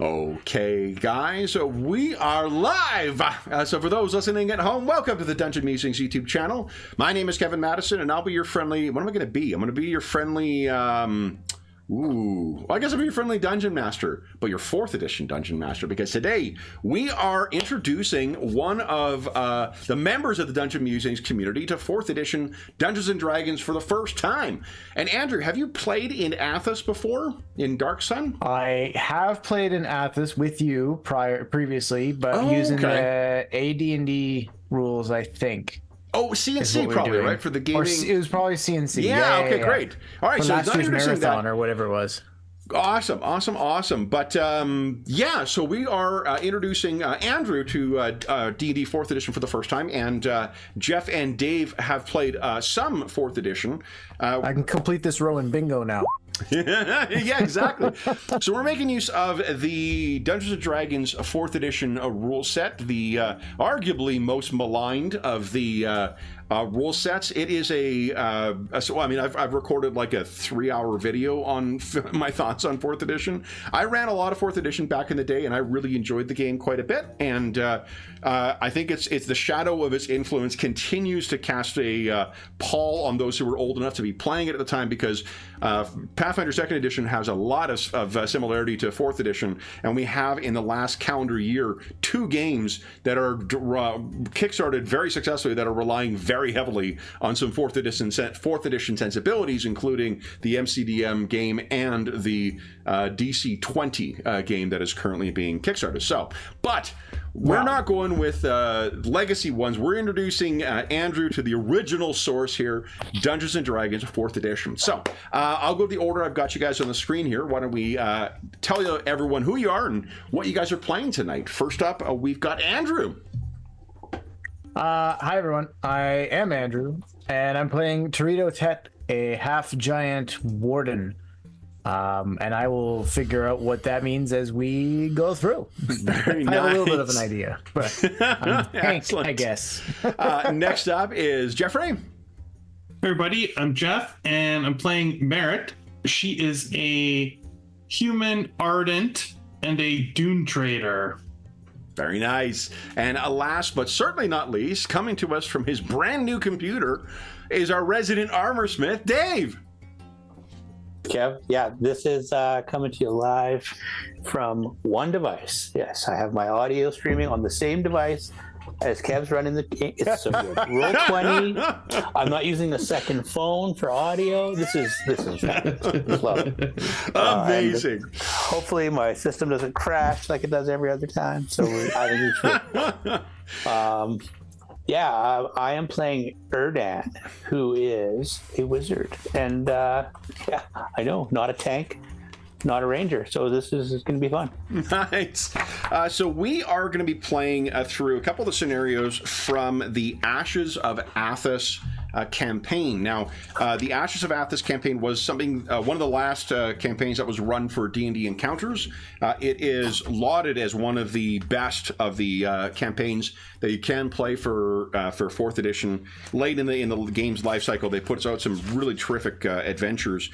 Okay, guys, we are live. So for those listening at home, welcome to the Dungeon Musings YouTube channel. My name is Kevin Madison, and I'll be your friendly... What am I going to be? I'm going to be your friendly... Well, I guess I'll be your friendly Dungeon Master, but your 4th edition Dungeon Master, because today we are introducing one of the members of the Dungeon Musings community to 4th edition Dungeons & Dragons for the first time. And Andrew, have you played in Athas before, in Dark Sun? I have played in Athas with you previously, but using the AD&D rules, I think. Oh, CNC probably, right? For the gaming. Or it was probably CNC. Yeah, great. All right, so last year's marathon or whatever it was. Awesome. But yeah, so we are introducing Andrew to D&D 4th edition for the first time, and Jeff and Dave have played some 4th edition. I can complete this row in bingo now. Yeah, exactly. So we're making use of the Dungeons & Dragons 4th edition rule set, the arguably most maligned of the rule sets. It is I've recorded like a 3-hour video on my thoughts on 4th edition. I ran a lot of 4th edition back in the day, and I really enjoyed the game quite a bit. And I think it's the shadow of its influence continues to cast a pall on those who were old enough to be playing it at the time, because Pathfinder 2nd edition has a lot of similarity to 4th edition, and we have in the last calendar year 2 games that are kickstarted very successfully that are relying very heavily on some 4th edition sensibilities, including the MCDM game and the DC 20 game that is currently being kickstarted. So, but we're not going with legacy ones. We're introducing Andrew to the original source here, Dungeons & Dragons 4th edition. So I'll go the order I've got you guys on the screen here. Why don't we tell everyone who you are and what you guys are playing tonight. First up, we've got Andrew. Hi everyone, I am Andrew, and I'm playing Torito Tet, a half-giant warden. And I will figure out what that means as we go through. Very I nice. have a little bit of an idea, but I'm Hank, I guess. Next up is Jeffrey. Hey everybody, I'm Jeff, and I'm playing Merritt. She is a human ardent and a dune trader. Very nice. And last but certainly not least, coming to us from his brand new computer is our resident armor smith, Dave. Kev, yeah, this is coming to you live from one device. Yes, I have my audio streaming on the same device as Kev's running the game. It's so good. Roll 20. I'm not using a second phone for audio. This is fabulous. Love it. Amazing. Hopefully my system doesn't crash like it does every other time. So I think it's good. Yeah, I am playing Erdan, who is a wizard. And yeah, I know, not a tank, not a ranger. So this is going to be fun. Nice. So we are going to be playing through a couple of the scenarios from the Ashes of Athas campaign. Now, the Ashes of Athas campaign was something, one of the last campaigns that was run for D&D Encounters. It is lauded as one of the best of the campaigns that you can play for 4th edition. Late in the game's life cycle, they put out some really terrific adventures.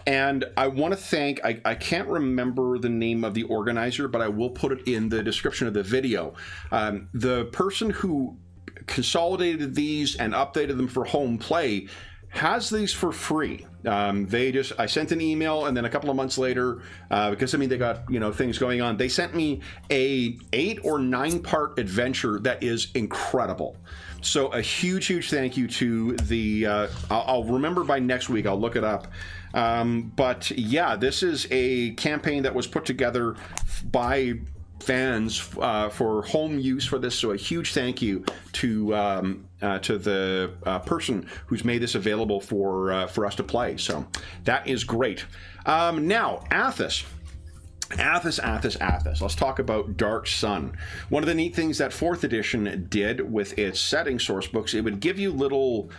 And I want to thank, I can't remember the name of the organizer, but I will put it in the description of the video. The person who consolidated these and updated them for home play has these for free. I sent an email, and then a couple of months later, because they got things going on, they sent me a 8 or 9 part adventure that is incredible. So a huge thank you to the I'll remember by next week, I'll look it up. But yeah, this is a campaign that was put together by fans for home use for this, so a huge thank you to the person who's made this available for us to play. So that is great. Now, Athas. Let's talk about Dark Sun. One of the neat things that 4th edition did with its setting source books, it would give you little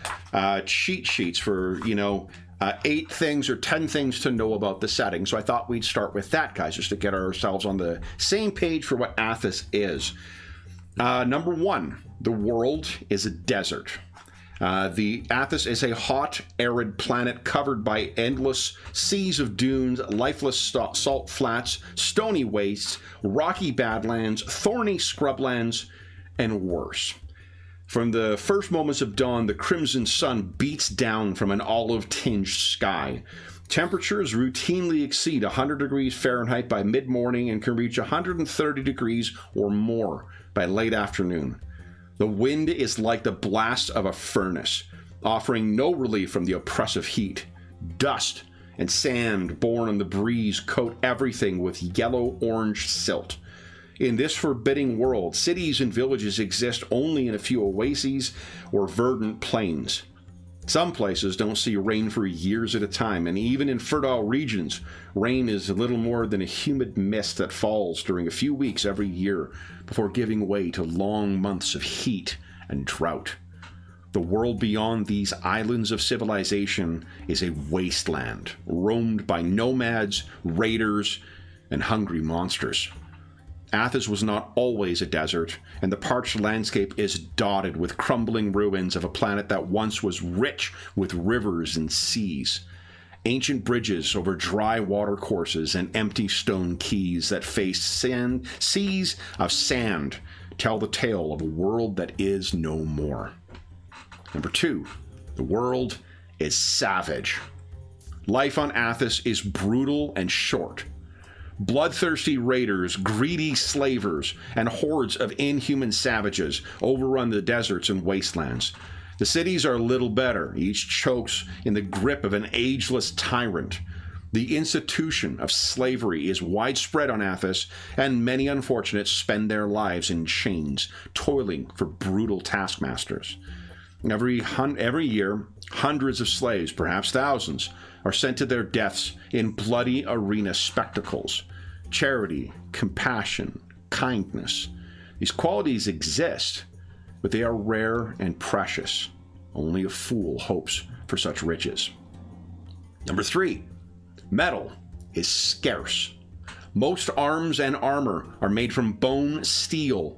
cheat sheets for 8 things or 10 things to know about the setting. So I thought we'd start with that, guys, just to get ourselves on the same page for what Athas is. Number 1, the world is a desert. The Athas is a hot, arid planet covered by endless seas of dunes, lifeless salt flats, stony wastes, rocky badlands, thorny scrublands, and worse. From the first moments of dawn, the crimson sun beats down from an olive-tinged sky. Temperatures routinely exceed 100 degrees Fahrenheit by mid-morning and can reach 130 degrees or more by late afternoon. The wind is like the blast of a furnace, offering no relief from the oppressive heat. Dust and sand borne on the breeze coat everything with yellow-orange silt. In this forbidding world, cities and villages exist only in a few oases or verdant plains. Some places don't see rain for years at a time, and even in fertile regions, rain is little more than a humid mist that falls during a few weeks every year before giving way to long months of heat and drought. The world beyond these islands of civilization is a wasteland, roamed by nomads, raiders, and hungry monsters. Athas was not always a desert, and the parched landscape is dotted with crumbling ruins of a planet that once was rich with rivers and seas. Ancient bridges over dry watercourses and empty stone quays that face seas of sand tell the tale of a world that is no more. Number 2, the world is savage. Life on Athas is brutal and short. Bloodthirsty raiders, greedy slavers, and hordes of inhuman savages overrun the deserts and wastelands. The cities are little better, each chokes in the grip of an ageless tyrant. The institution of slavery is widespread on Athas, and many unfortunates spend their lives in chains, toiling for brutal taskmasters. Every year, hundreds of slaves, perhaps thousands, are sent to their deaths in bloody arena spectacles. Charity, compassion, kindness. These qualities exist, but they are rare and precious. Only a fool hopes for such riches. Number 3, metal is scarce. Most arms and armor are made from bone, stone,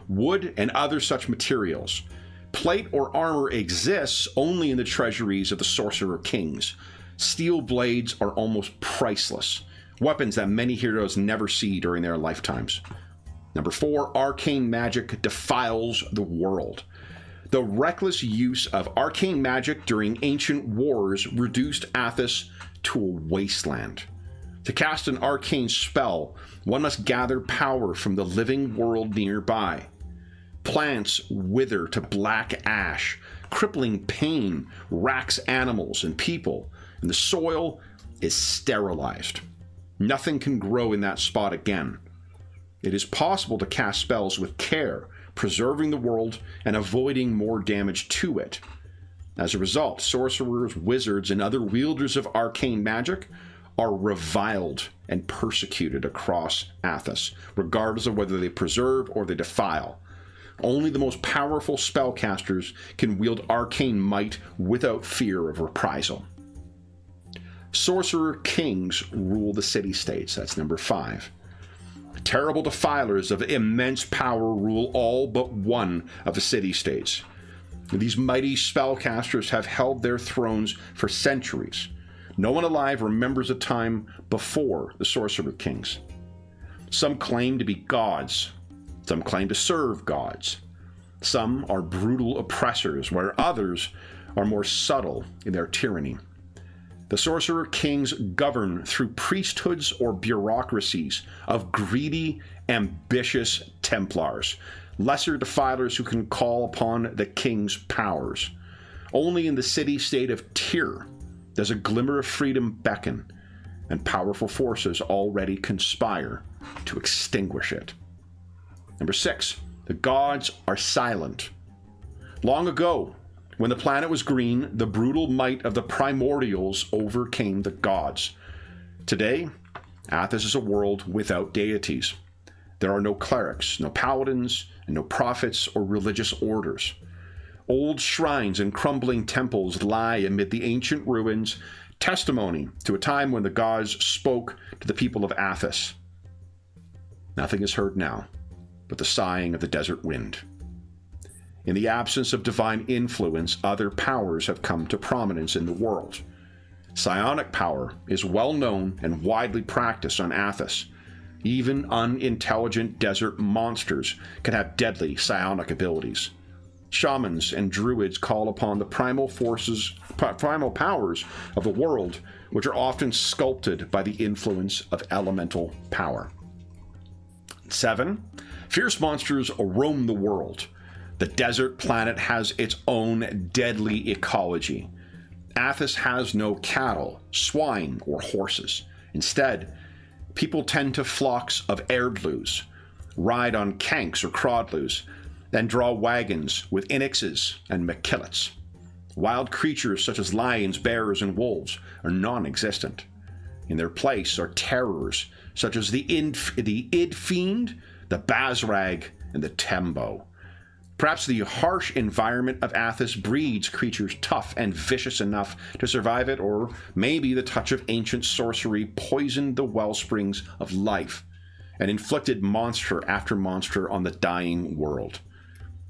wood, and other such materials. Plate or armor exists only in the treasuries of the sorcerer kings. Steel blades are almost priceless, weapons that many heroes never see during their lifetimes. Number 4, arcane magic defiles the world. The reckless use of arcane magic during ancient wars reduced Athas to a wasteland. To cast an arcane spell, one must gather power from the living world nearby. Plants wither to black ash, crippling pain racks animals and people, and the soil is sterilized. Nothing can grow in that spot again. It is possible to cast spells with care, preserving the world and avoiding more damage to it. As a result, sorcerers, wizards, and other wielders of arcane magic are reviled and persecuted across Athas, regardless of whether they preserve or they defile. Only the most powerful spellcasters can wield arcane might without fear of reprisal. Sorcerer kings rule the city-states. That's number 5. Terrible defilers of immense power rule all but one of the city-states. These mighty spellcasters have held their thrones for centuries. No one alive remembers a time before the sorcerer kings. Some claim to be gods. Some claim to serve gods. Some are brutal oppressors, where others are more subtle in their tyranny. The sorcerer kings govern through priesthoods or bureaucracies of greedy, ambitious Templars, lesser defilers who can call upon the king's powers. Only in the city-state of Tyr does a glimmer of freedom beckon, and powerful forces already conspire to extinguish it. Number 6, the gods are silent. Long ago, when the planet was green, the brutal might of the primordials overcame the gods. Today, Athas is a world without deities. There are no clerics, no paladins, and no prophets or religious orders. Old shrines and crumbling temples lie amid the ancient ruins, testimony to a time when the gods spoke to the people of Athas. Nothing is heard now but the sighing of the desert wind. In the absence of divine influence, other powers have come to prominence in the world. Psionic power is well known and widely practiced on Athas. Even unintelligent desert monsters can have deadly psionic abilities. Shamans and druids call upon the primal powers of the world, which are often sculpted by the influence of elemental power. 7. Fierce monsters roam the world. The desert planet has its own deadly ecology. Athas has no cattle, swine, or horses. Instead, people tend to flocks of erdlus, ride on kanks or crodlus, then draw wagons with inixes and makillets. Wild creatures such as lions, bears, and wolves are non-existent. In their place are terrors such as the Id Fiend, the Bazrag, and the Tembo. Perhaps the harsh environment of Athas breeds creatures tough and vicious enough to survive it, or maybe the touch of ancient sorcery poisoned the wellsprings of life and inflicted monster after monster on the dying world.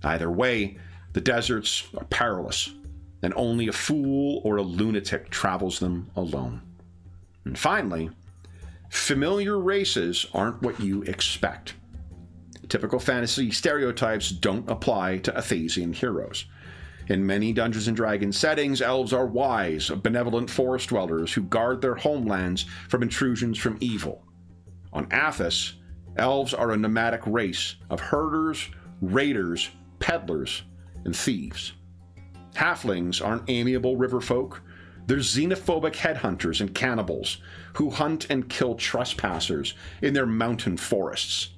Either way, the deserts are perilous, and only a fool or a lunatic travels them alone. And finally, familiar races aren't what you expect. Typical fantasy stereotypes don't apply to Athasian heroes. In many Dungeons & Dragons settings, elves are wise, benevolent forest dwellers who guard their homelands from intrusions from evil. On Athas, elves are a nomadic race of herders, raiders, peddlers, and thieves. Halflings aren't amiable river folk. They're xenophobic headhunters and cannibals who hunt and kill trespassers in their mountain forests.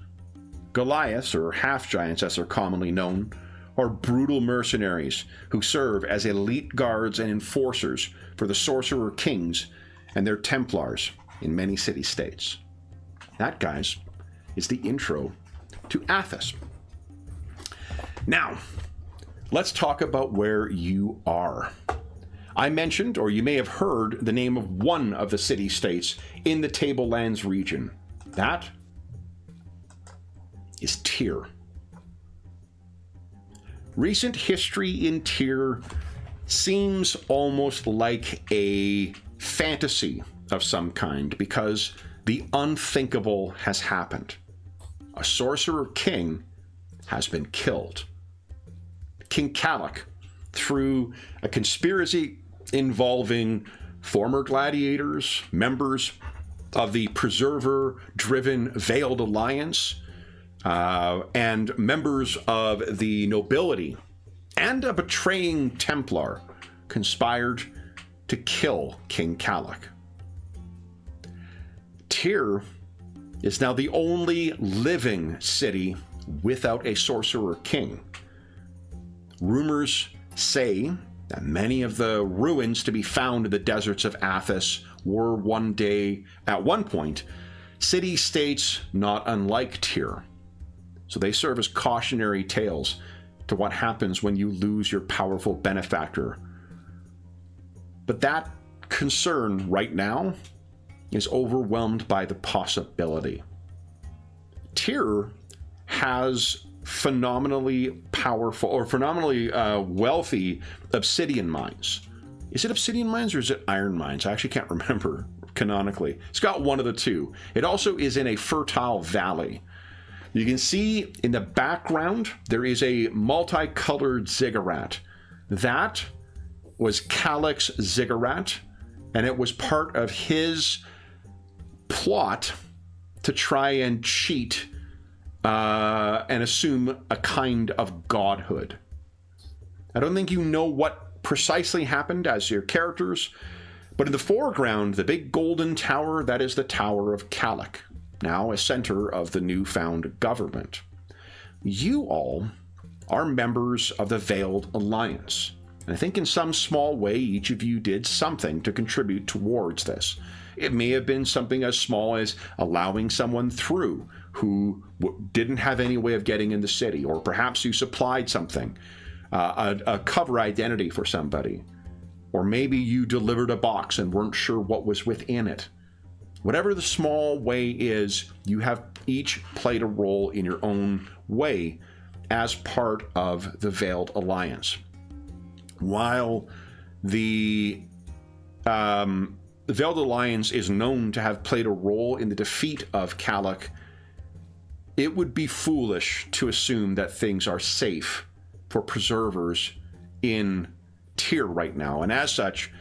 Goliaths, or half-giants as they're commonly known, are brutal mercenaries who serve as elite guards and enforcers for the sorcerer kings and their Templars in many city-states. That, guys, is the intro to Athas. Now, let's talk about where you are. I mentioned, or you may have heard, the name of one of the city-states in the Tablelands region. That is Tyr. Recent history in Tyr seems almost like a fantasy of some kind because the unthinkable has happened. A sorcerer king has been killed. King Kalak, through a conspiracy involving former gladiators, members of the Preserver-driven Veiled Alliance, and members of the nobility, and a betraying Templar, conspired to kill King Kalak. Tyr is now the only living city without a sorcerer king. Rumors say that many of the ruins to be found in the deserts of Athas were at one point, city-states not unlike Tyr. So they serve as cautionary tales to what happens when you lose your powerful benefactor. But that concern right now is overwhelmed by the possibility. Tyr has phenomenally powerful or phenomenally wealthy obsidian mines. Is it obsidian mines or is it iron mines? I actually can't remember canonically. It's got one of the two. It also is in a fertile valley. You can see in the background, there is a multicolored ziggurat. That was Kalak's ziggurat, and it was part of his plot to try and cheat and assume a kind of godhood. I don't think you know what precisely happened as your characters, but in the foreground, the big golden tower, that is the Tower of Kalak, now a center of the newfound government. You all are members of the Veiled Alliance, and I think in some small way each of you did something to contribute towards this. It may have been something as small as allowing someone through who didn't have any way of getting in the city, or perhaps you supplied something, a cover identity for somebody, or maybe you delivered a box and weren't sure what was within it. Whatever the small way is, you have each played a role in your own way as part of the Veiled Alliance. While the Veiled Alliance is known to have played a role in the defeat of Kalik, it would be foolish to assume that things are safe for preservers in Tyr right now. And as such,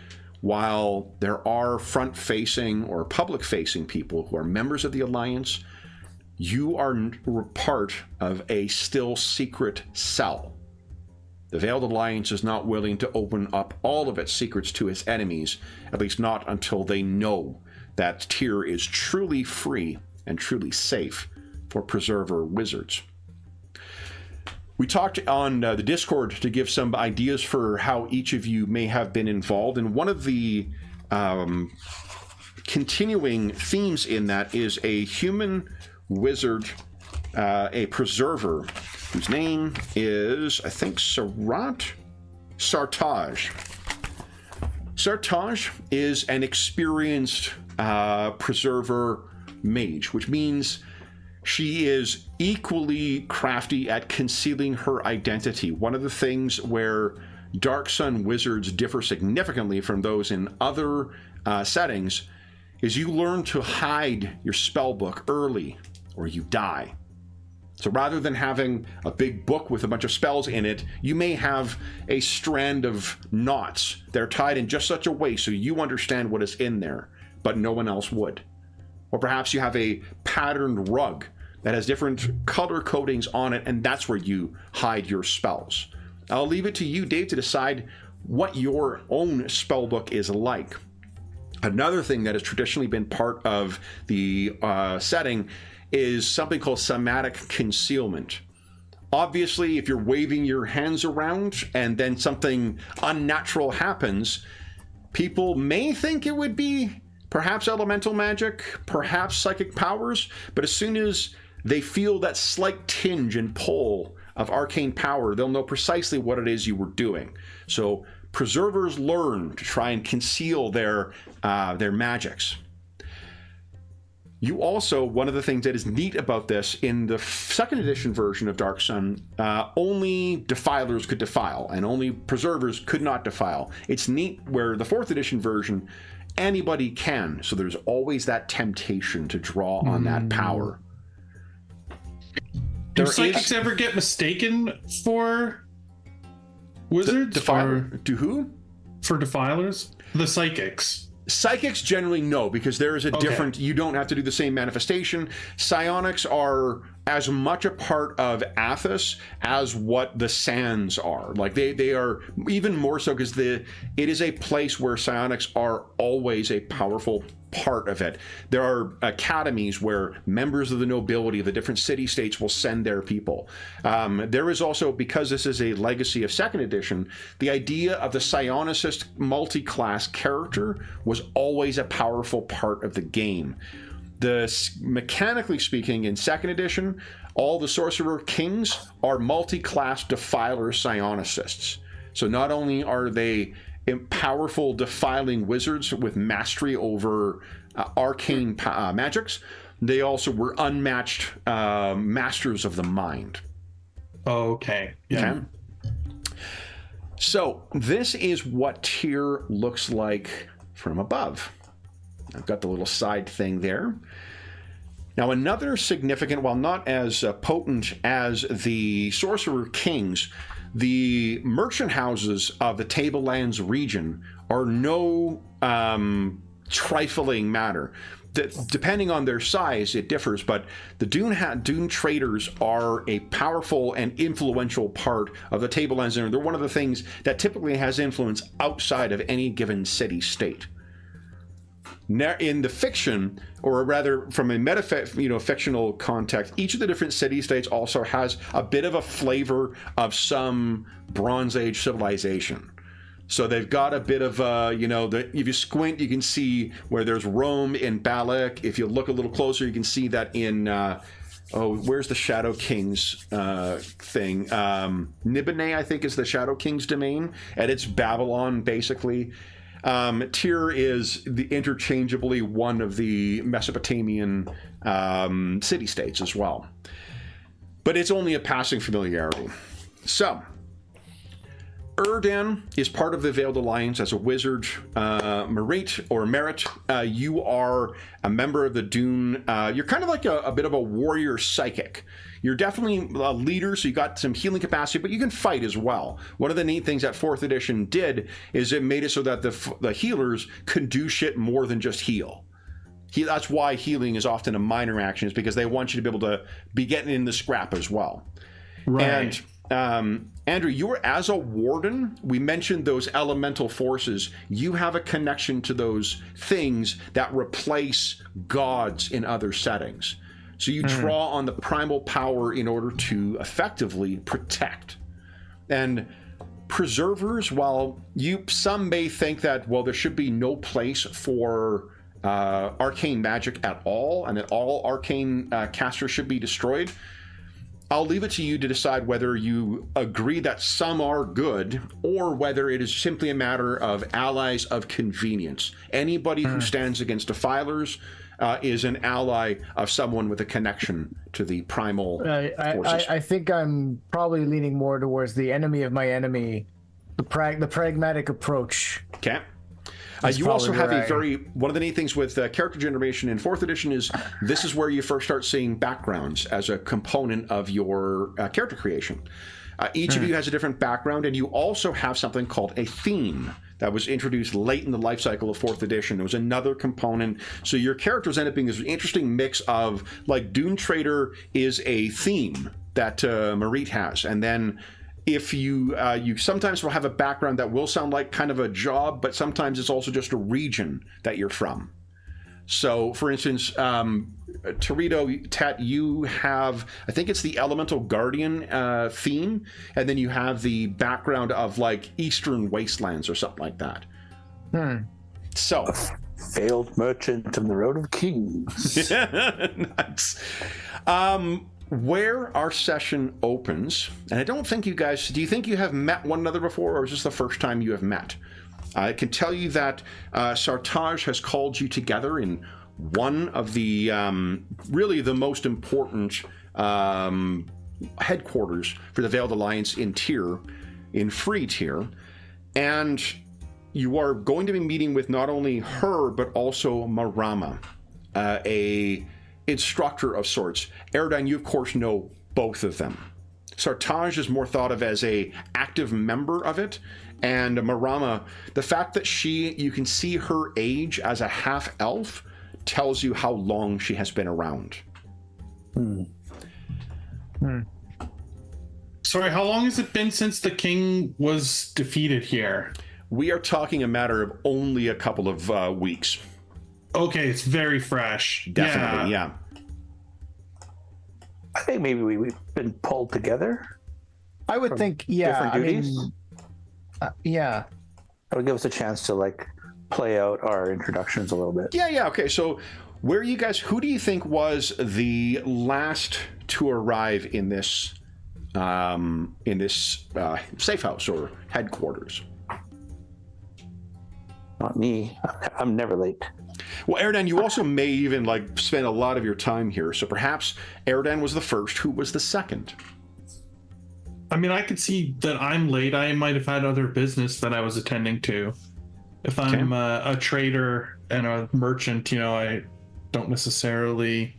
while there are front-facing or public-facing people who are members of the Alliance, you are part of a still secret cell. The Veiled Alliance is not willing to open up all of its secrets to its enemies, at least not until they know that Tyr is truly free and truly safe for preserver wizards. We talked on the Discord to give some ideas for how each of you may have been involved, and one of the continuing themes in that is a human wizard, a preserver, whose name is, I think, Sartaj. Sartaj is an experienced preserver mage, which means she is equally crafty at concealing her identity. One of the things where Dark Sun wizards differ significantly from those in other settings is you learn to hide your spellbook early or you die. So rather than having a big book with a bunch of spells in it, you may have a strand of knots that are tied in just such a way so you understand what is in there, but no one else would. Or perhaps you have a patterned rug that has different color coatings on it, and that's where you hide your spells. I'll leave it to you, Dave, to decide what your own spellbook is like. Another thing that has traditionally been part of the setting is something called somatic concealment. Obviously, if you're waving your hands around and then something unnatural happens, people may think it would be perhaps elemental magic, perhaps psychic powers, but as soon as they feel that slight tinge and pull of arcane power, they'll know precisely what it is you were doing. So preservers learn to try and conceal their magics. You also, one of the things that is neat about this, in the second edition version of Dark Sun, only defilers could defile, and only preservers could not defile. It's neat where the fourth edition version, anybody can, so there's always that temptation to draw on that power. Do psychics ever get mistaken for wizards? Do who? For defilers? The psychics. Psychics generally no, because there is a different, you don't have to do the same manifestation. Psionics are as much a part of Athas as what the Sands are. Like they are even more so because it is a place where psionics are always a powerful part of it. There are academies where members of the nobility of the different city-states will send their people. There is also, because this is a legacy of second edition, the idea of the psionicist multi-class character was always a powerful part of the game. Mechanically speaking, in second edition, all the sorcerer kings are multi-class defiler psionicists. So not only are they powerful defiling wizards with mastery over arcane magics, they also were unmatched masters of the mind. Okay. Yeah. Okay? So this is what Tyr looks like from above. I've got the little side thing there. Now, another significant, while not as potent as the Sorcerer Kings, the merchant houses of the Tablelands region are no trifling matter. Depending on their size, it differs, but the Dune traders are a powerful and influential part of the Tablelands, and they're one of the things that typically has influence outside of any given city-state. In the fiction, or rather from a fictional context, each of the different city-states also has a bit of a flavor of some Bronze Age civilization. So they've got a bit of if you squint, you can see where there's Rome in Balak. If you look a little closer, you can see that in where's the Shadow King's thing? Nibene, I think, is the Shadow King's domain, and it's Babylon, basically. Tyr is interchangeably one of the Mesopotamian city-states as well. but it's only a passing familiarity. So, Erdan is part of the Veiled Alliance as a wizard. Merit, you are a member of the Dune. You're kind of like a bit of a warrior psychic. You're definitely a leader, so you got some healing capacity, but you can fight as well. One of the neat things that 4th edition did is it made it so that the healers can do shit more than just heal. That's why healing is often a minor action, is because they want you to be able to be getting in the scrap as well. Right. And Andrew, you're as a warden, we mentioned those elemental forces. You have a connection to those things that replace gods in other settings. So you draw on the primal power in order to effectively protect. And preservers, while some may think that, well, there should be no place for arcane magic at all, and that all arcane casters should be destroyed, I'll leave it to you to decide whether you agree that some are good, or whether it is simply a matter of allies of convenience. Anybody who stands against defilers is an ally of someone with a connection to the primal forces. I think I'm probably leaning more towards the enemy of my enemy, the pragmatic approach. Okay. You also have one of the neat things with character generation in 4th edition is this is where you first start seeing backgrounds as a component of your character creation. Each of you has a different background, and you also have something called a theme that was introduced late in the life cycle of 4th edition. It was another component. So your characters end up being this interesting mix of, like, Dune Trader is a theme that Merit has, and then if you sometimes will have a background that will sound like kind of a job, but sometimes it's also just a region that you're from. So, for instance, Torito, Tet, you have, I think it's the Elemental Guardian theme, and then you have the background of, like, Eastern Wastelands or something like that. So, Failed merchant on the road of kings. Nice. Where our session opens, and I don't think you guys, do you think you have met one another before, or is this the first time you have met? I can tell you that Sartaj has called you together in one of the, really the most important headquarters for the Veiled Alliance in Free Tier, and you are going to be meeting with not only her, but also Marama, a instructor of sorts. Erdan, you of course know both of them. Sartaj is more thought of as a active member of it, and Marama, the fact that you can see her age as a half-elf tells you how long she has been around. Sorry, how long has it been since the king was defeated here? We are talking a matter of only a couple of weeks. Okay, it's very fresh. Definitely, yeah. I think maybe we've been pulled together. I would think, yeah. Different duties? Yeah. That would give us a chance to, like, play out our introductions a little bit. Yeah, okay. So who do you think was the last to arrive in this safe house or headquarters? Not me. I'm never late. Well, Erdan, you also may even, like, spend a lot of your time here. So perhaps Erdan was the first. Who was the second? I mean, I could see that I'm late. I might have had other business that I was attending to. If I'm a trader and a merchant, I don't necessarily...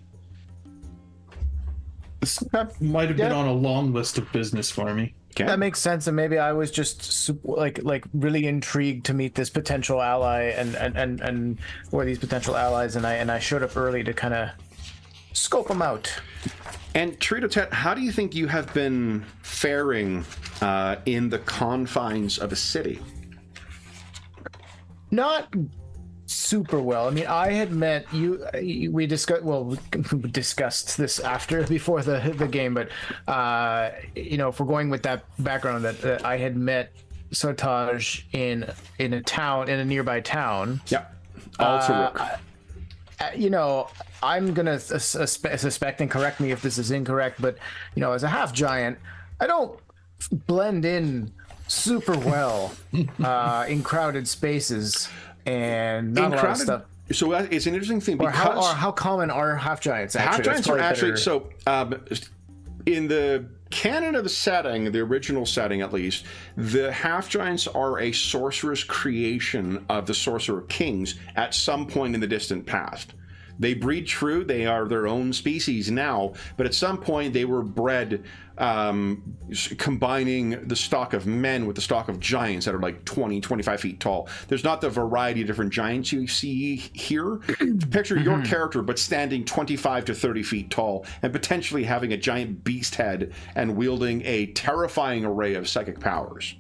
This might have been on a long list of business for me. Okay. That makes sense, and maybe I was just like really intrigued to meet this potential ally and or these potential allies, and I showed up early to kind of scope them out. And Tritotet, how do you think you have been faring in the confines of a city? Not super well. I mean, I had met you. We discussed this before the game, but if we're going with that background, that I had met Sartaj in a nearby town. Yep. Altaruk. I'm gonna suspect, and correct me if this is incorrect, but as a half giant, I don't blend in super well in crowded spaces. And not a lot of stuff. So it's an interesting thing because how common are half giants? Half giants are actually in the canon of the setting, the original setting at least, the half giants are a sorceress creation of the Sorcerer Kings at some point in the distant past. They breed true, they are their own species now, but at some point they were bred combining the stock of men with the stock of giants that are like 20, 25 feet tall. There's not the variety of different giants you see here. Picture your character, but standing 25 to 30 feet tall and potentially having a giant beast head and wielding a terrifying array of psychic powers.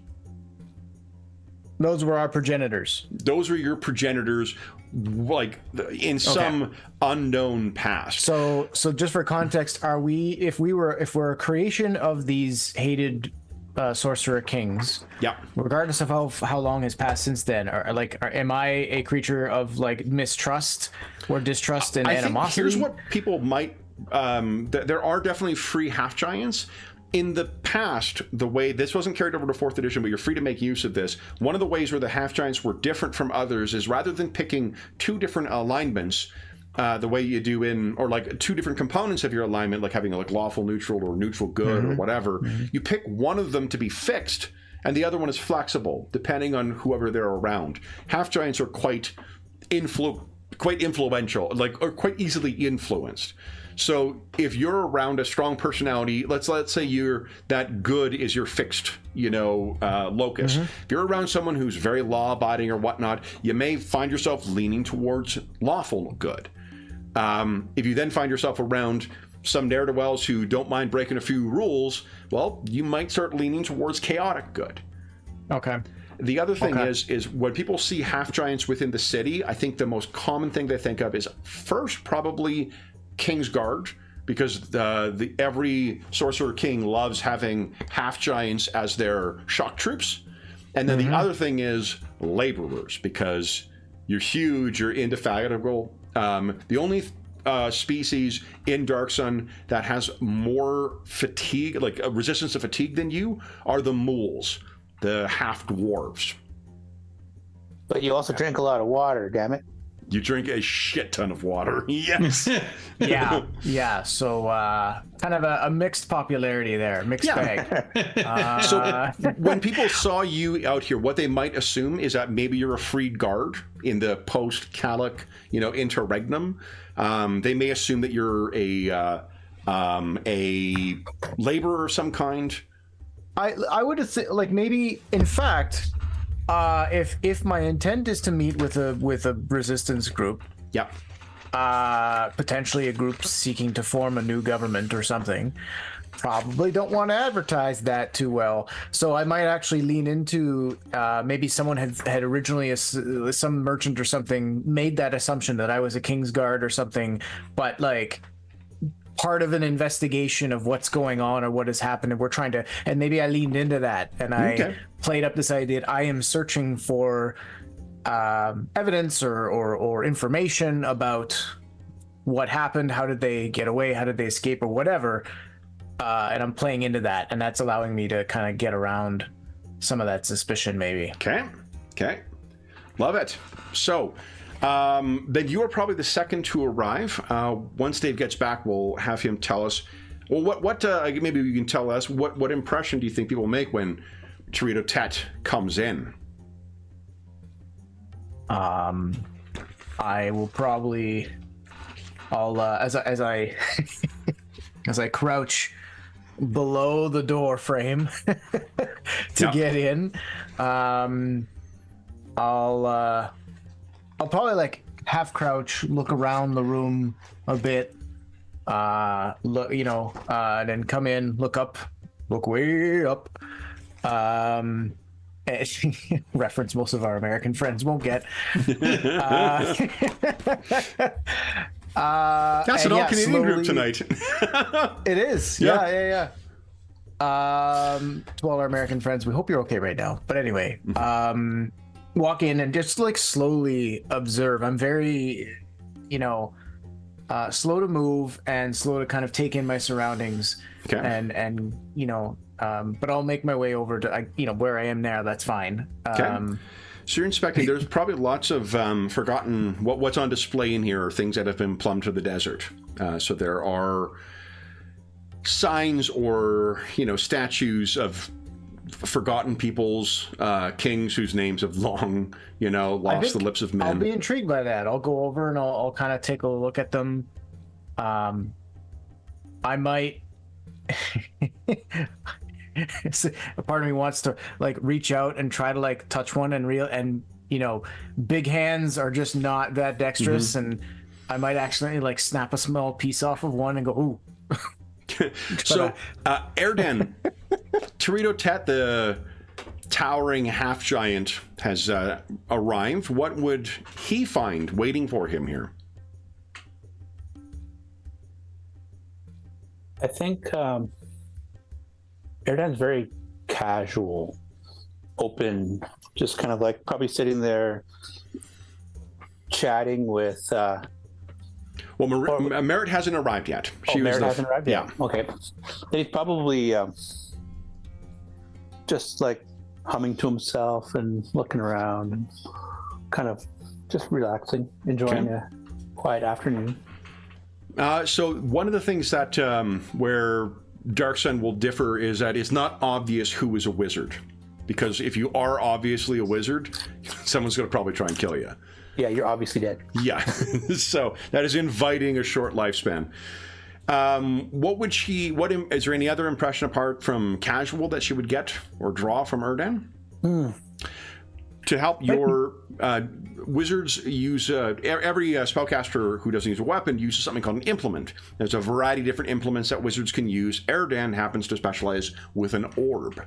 Those were our progenitors. Those are your progenitors, like in some unknown past. So just for context, if we're a creation of these hated sorcerer kings, regardless of how long has passed since then, am I a creature of like mistrust or distrust and animosity? Here's what people might. There are definitely free half giants. In the past, the way this wasn't carried over to 4th edition, but you're free to make use of this. One of the ways where the half giants were different from others is rather than picking two different alignments, the way you do or like two different components of your alignment, like having like lawful neutral or neutral good or whatever, you pick one of them to be fixed, and the other one is flexible, depending on whoever they're around. Half giants are quite influential, or quite easily influenced. So if you're around a strong personality, let's say that good is your fixed, locus. If you're around someone who's very law-abiding or whatnot, you may find yourself leaning towards lawful good. If you then find yourself around some ne'er-do-wells who don't mind breaking a few rules, well, you might start leaning towards chaotic good. Okay. The other thing is when people see half giants within the city, I think the most common thing they think of is first probably Kingsguard, because every Sorcerer King loves having half giants as their shock troops. And then the other thing is laborers, because you're huge, you're indefatigable. The only species in Dark Sun that has more fatigue, like a resistance to fatigue than you, are the mules, the half dwarves. But you also drink a lot of water, damn it. You drink a shit ton of water. Yes. Yeah. So kind of a mixed popularity there, mixed bag. So when people saw you out here, what they might assume is that maybe you're a freed guard in the post-Calic, interregnum. They may assume that you're a laborer of some kind. I would say, like, maybe, in fact, if my intent is to meet with a resistance group, potentially a group seeking to form a new government or something, probably don't want to advertise that too well. So I might actually lean into maybe someone had originally some merchant or something made that assumption that I was a Kingsguard or something, but like part of an investigation of what's going on or what has happened, and we're trying to, and maybe I leaned into that and I played up this idea that I am searching for evidence or information about what happened, how did they get away, how did they escape, or whatever, and I'm playing into that, and that's allowing me to kind of get around some of that suspicion, maybe. Okay, love it. So then you are probably the second to arrive. Once Dave gets back, we'll have him tell us. Well, what maybe you can tell us what impression do you think people make when Torito Tet comes in? I will probably, as I as I crouch below the door frame to get in, I'll probably like half crouch, look around the room a bit, look, and then come in, look way up, reference most of our American friends won't get. That's an all-Canadian group tonight. It is. Yeah. To all our American friends, we hope you're okay right now. But anyway, walk in and just like slowly observe. I'm very, slow to move and slow to kind of take in my surroundings. Okay. And but I'll make my way over to where I am now. That's fine. Okay. So you're inspecting. There's probably lots of forgotten what's on display in here, or things that have been plumbed to the desert. So there are signs or, statues of forgotten peoples, kings whose names have long, lost the lips of men. I'll be intrigued by that. I'll go over and I'll kind of take a look at them. I might. A part of me wants to like reach out and try to like touch one and big hands are just not that dexterous, and I might accidentally like snap a small piece off of one and go, ooh. So, Erden, Torito Tet, the towering half giant, has arrived. What would he find waiting for him here? I think Erden's very casual, open, just kind of like probably sitting there chatting with. Well, Merritt hasn't arrived yet. Merritt hasn't arrived yet? Yeah. Okay. He's probably just like humming to himself and looking around and kind of just relaxing, enjoying a quiet afternoon. So one of the things that where Dark Sun will differ is that it's not obvious who is a wizard. Because if you are obviously a wizard, someone's going to probably try and kill you. Yeah, you're obviously dead. Yeah, so that is inviting a short lifespan. Is there any other impression apart from casual that she would get or draw from Erden? To help your wizards use, every spellcaster who doesn't use a weapon uses something called an implement. There's a variety of different implements that wizards can use. Erden happens to specialize with an orb.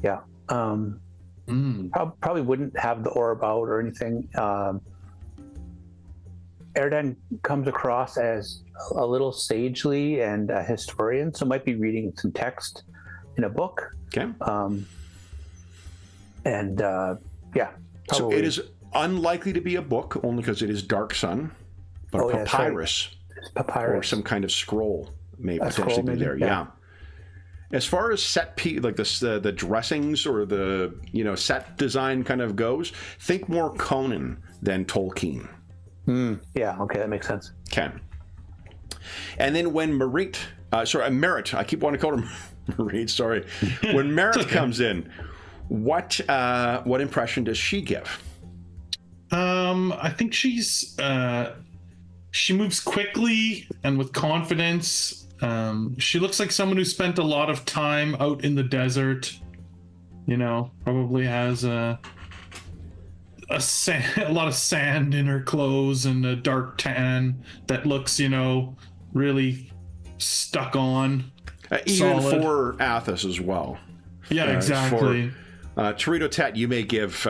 Yeah. Probably wouldn't have the orb out or anything. Erden comes across as a little sagely and a historian, so might be reading some text in a book. Okay. Yeah. So it is unlikely to be a book, only because it is Dark Sun, but a papyrus, or some kind of scroll may potentially be there. Yeah. As far as like the dressings or the set design kind of goes, think more Conan than Tolkien. Yeah. Okay, that makes sense. Okay. And then when Merritt, I keep wanting to call her Merritt. Sorry. When Merritt comes in, what impression does she give? I think she moves quickly and with confidence. She looks like someone who spent a lot of time out in the desert. Probably has a lot of sand in her clothes and a dark tan that looks, really stuck on. Even solid. For Athas as well. Yeah, exactly. Torito Tet, you may give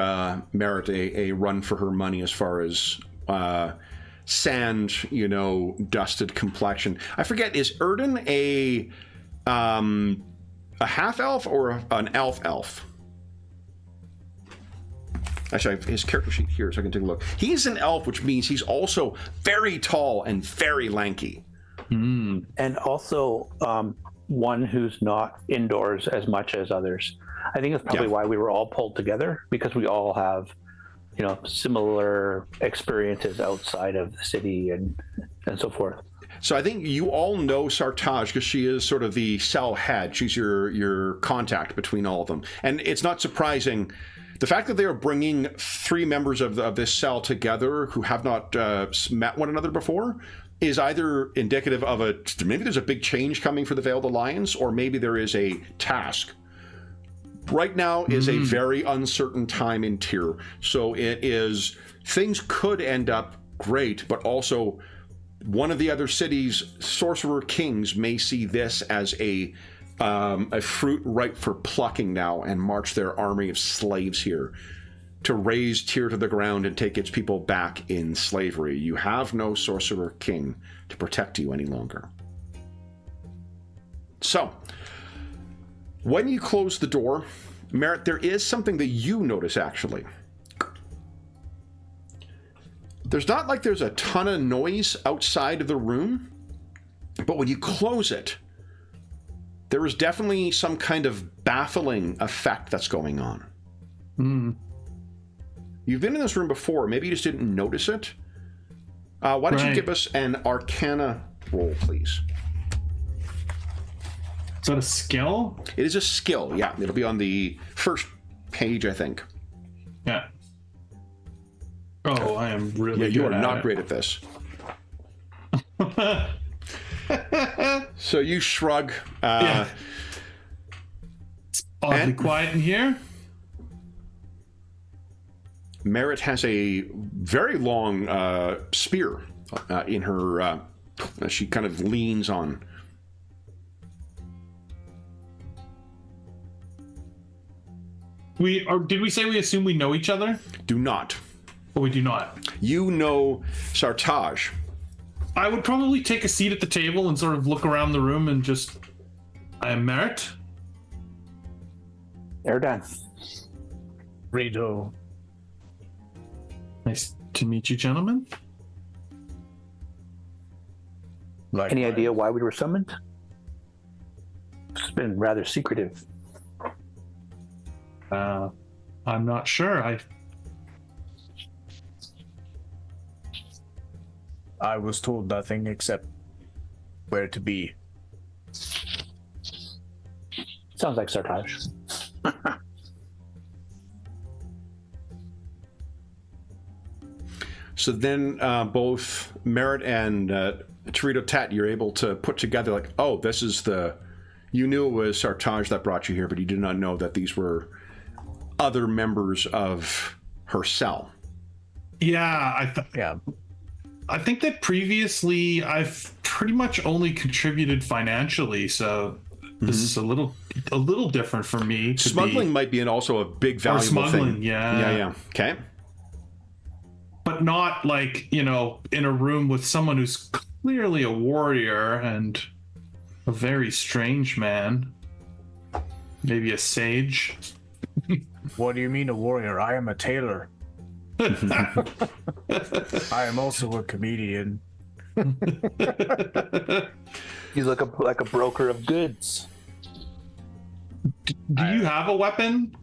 Merritt a run for her money as far as sand, dusted complexion. I forget, is Erden a half elf or an elf? Actually, I have his character sheet here, so I can take a look. He's an elf, which means he's also very tall and very lanky. And also one who's not indoors as much as others. I think that's probably why we were all pulled together, because we all have similar experiences outside of the city and so forth. So I think you all know Sartaj because she is sort of the cell head. She's your contact between all of them. And it's not surprising. The fact that they are bringing 3 members of this cell together who have not met one another before is either indicative of maybe there's a big change coming for the Veiled Alliance, or maybe there is a task. Right now is a very uncertain time in Tyr, so things could end up great, but also one of the other cities' sorcerer kings may see this as a fruit ripe for plucking now and march their army of slaves here to raise Tyr to the ground and take its people back in slavery. You have no sorcerer king to protect you any longer. So, when you close the door, Merritt, there is something that you notice, actually. There's not like there's a ton of noise outside of the room, but when you close it, there is definitely some kind of baffling effect that's going on. You've been in this room before. Maybe you just didn't notice it. Why don't you give us an Arcana roll, please? Is that a skill? It is a skill, yeah. It'll be on the first page, I think. Yeah. Oh, I am really Yeah, you good are at not it. great at this. So you shrug. Yeah. It's oddly and- quiet in here. Merritt has a very long spear in her. She kind of leans on. Did we say we assume we know each other? Do not. Or we do not? You know Sartaj. I would probably take a seat at the table and sort of look around the room and just... I am Merritt. They're done. Rito. Nice to meet you, gentlemen. Any idea why we were summoned? It's been rather secretive. I'm not sure. I was told nothing except where to be. Sounds like Sartaj. So then both Merritt and Torito Tat, you're able to put together like, oh, this is the... You knew it was Sartaj that brought you here, but you did not know that these were other members of her cell. Yeah, Yeah. I think that previously I've pretty much only contributed financially, so this is a little different for me. Smuggling might be also a big valuable smuggling, thing. yeah. Yeah. Okay. But not like, in a room with someone who's clearly a warrior and a very strange man. Maybe a sage. What do you mean a warrior? I am a tailor. I am also a comedian. You look like a broker of goods. Do you have a weapon,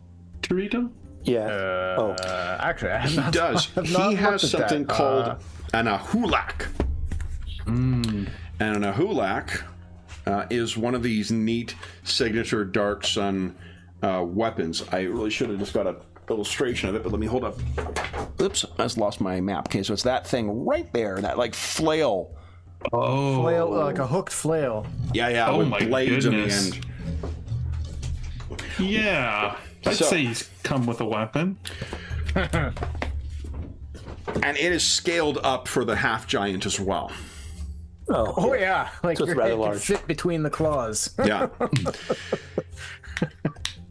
Torito? Yeah. Actually, I have He not, does. I have not He has looked at something that. called an ahulak. And an ahulak is one of these neat signature Dark Sun weapons. I really should have just got an illustration of it, but let me hold up. Oops, I just lost my map. Okay, so it's that thing right there, that like flail. Oh. Flail, like a hooked flail. Yeah, Oh with my blades goodness. on the end. Yeah. I'd So- say he's come with a weapon. And it is scaled up for the half giant as well. Oh yeah, like So it's your rather head can large. fit between the claws. Yeah.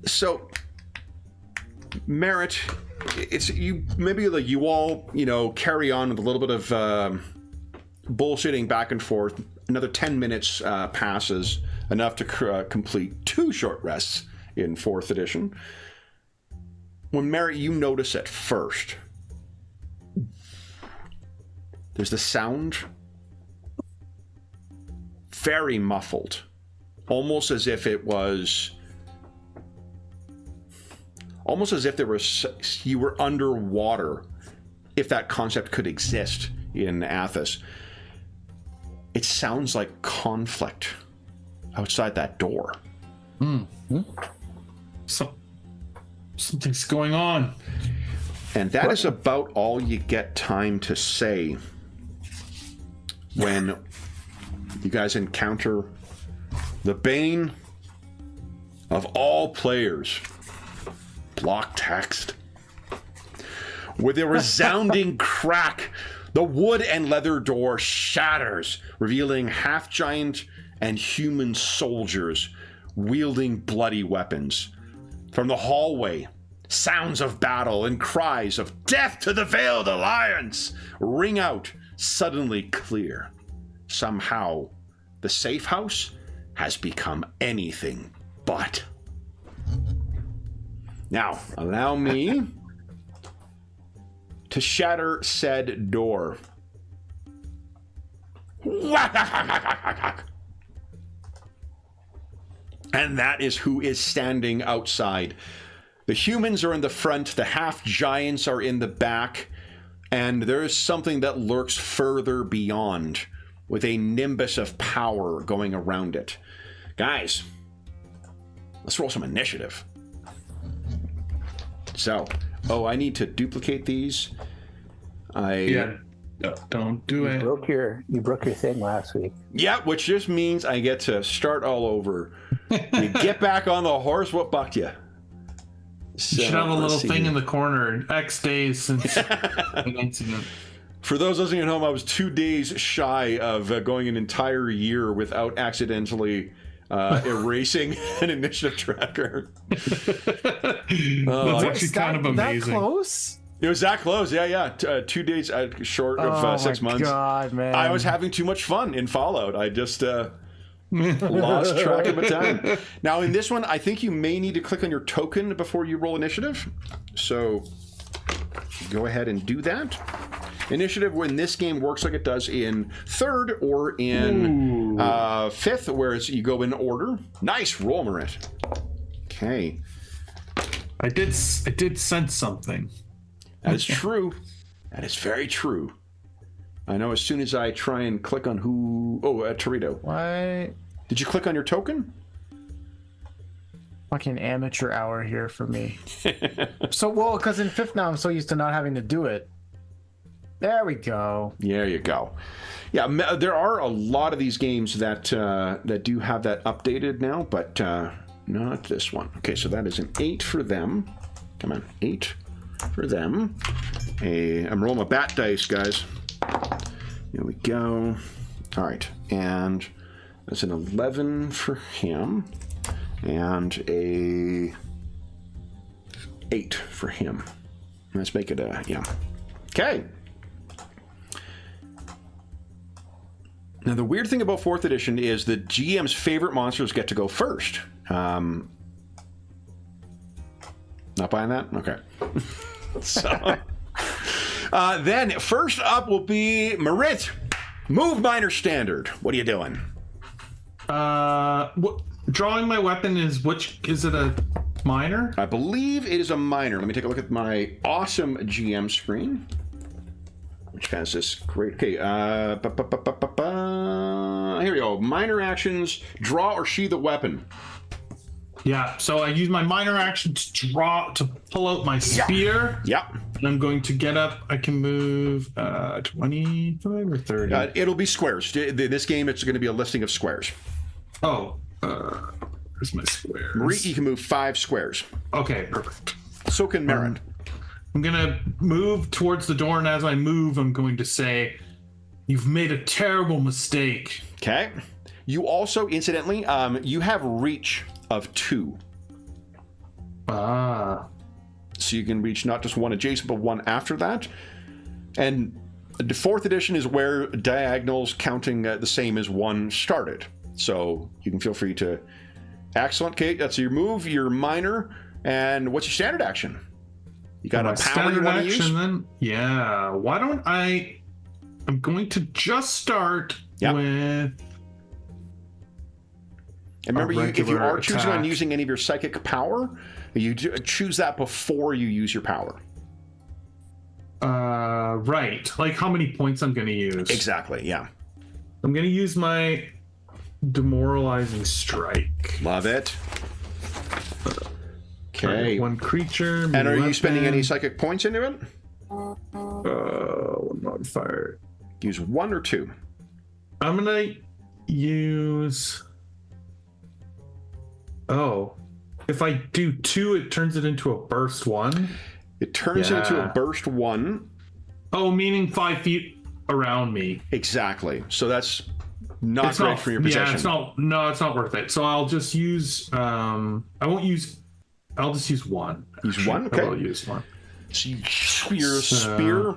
So, Merritt, it's you. Maybe like you all, carry on with a little bit of bullshitting back and forth. Another 10 minutes passes, enough to complete 2 short rests in 4th edition. When Merritt, you notice it first. There's the sound, very muffled, almost as if it was. Almost as if you were underwater, if that concept could exist in Athas. It sounds like conflict outside that door. So something's going on. And that is about all you get time to say when you guys encounter the bane of all players. Block text. With a resounding crack, the wood and leather door shatters, revealing half-giant and human soldiers wielding bloody weapons. From the hallway, sounds of battle and cries of "Death to the Veiled Alliance!" ring out, suddenly clear. Somehow, the safe house has become anything but. Now, allow me to shatter said door. And that is who is standing outside. The humans are in the front, the half-giants are in the back, and there is something that lurks further beyond, with a nimbus of power going around it. Guys, Let's roll some initiative. So, I need to duplicate these. Don't do it. You broke your thing last week. Yeah, which just means I get to start all over. You get back on the horse. What bucked you? So, You should have a little thing here. in the corner. X days since an incident. For those listening at home, I was 2 days shy of going an entire year without accidentally erasing an initiative tracker. That's actually kind of amazing. That close? It was that close, yeah. 2 days short of 6 months. God, man! I was having too much fun in Fallout. I just lost track of the time. Now, in this one, I think you may need to click on your token before you roll initiative. So go ahead and do that. Initiative in this game works like it does in 3rd or in 5th, whereas you go in order. Nice roll, Marit. Okay. I did sense something. That is true. That is very true. I know as soon as I try and click on who... Torito. What? Did you click on your token? Fucking amateur hour here for me. Because in 5th now I'm so used to not having to do it. There we go. There you go. Yeah, there are a lot of these games that do have that updated now, but not this one. Okay, so that is an 8 for them. Come on, 8 for them. I'm rolling my bat dice, guys. Here we go. All right, and that's an 11 for him, and a 8 for him. Let's make it yeah. Okay. Now, the weird thing about 4th edition is the GM's favorite monsters get to go first. Not buying that? Okay. So, then, first up will be Marit. Move minor standard. What are you doing? Drawing my weapon is it a minor? I believe it is a minor. Let me take a look at my awesome GM screen, which has this great... Okay, here we go. Minor actions, draw or sheathe a weapon. Yeah, so I use my minor action to pull out my spear. Yep. And I'm going to get up. I can move 25 or 30. It'll be squares. This game, it's going to be a listing of squares. Oh, where's my squares? Marie, you can move 5 squares. Okay, perfect. So can Marin. I'm going to move towards the door, and as I move, I'm going to say, "You've made a terrible mistake." Okay. You also, incidentally, you have reach of 2. Ah. So you can reach not just one adjacent, but one after that. And the 4th edition is where diagonals counting the same as 1 started. So you can feel free to... Excellent, Kate. That's your move, your minor, and what's your standard action? You got a power you want to use? Then? Yeah. Why don't I'm going to just start with... And remember, if you are choosing on attack. using any of your psychic power, you choose that before you use your power. Right. Like how many points I'm going to use. Exactly, yeah. I'm going to use my demoralizing strike. Love it. Okay. One creature. And are you spending any psychic points into it? One modifier. Use 1 or 2. I'm going to use... Oh, if I do 2, it turns it into a burst 1. It turns into a burst 1. Oh, meaning 5 feet around me. Exactly. So that's not great for your position. Yeah, it's not worth it. So I'll just use I'll just use 1. Use 1? Okay. I will use 1. So your spear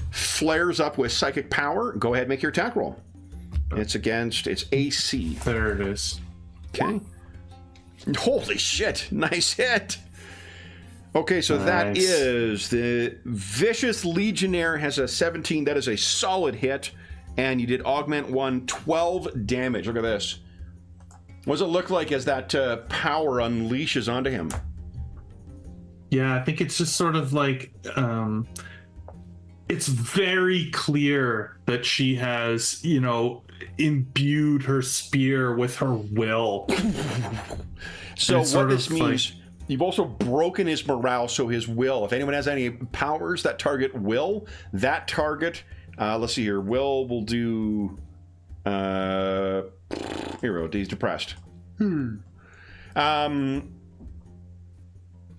flares up with psychic power. Go ahead and make your attack roll. It's AC. There it is. Okay. Holy shit. Nice hit. Okay, so that is the Vicious Legionnaire has a 17. That is a solid hit. And you did augment 1, 12 damage. Look at this. What does it look like as that power unleashes onto him? Yeah, I think it's just sort of like it's very clear that she has, imbued her spear with her will. So what this means, you've also broken his morale, so his will. If anyone has any powers that target will, that target, let's see here, will do, hero, he's depressed.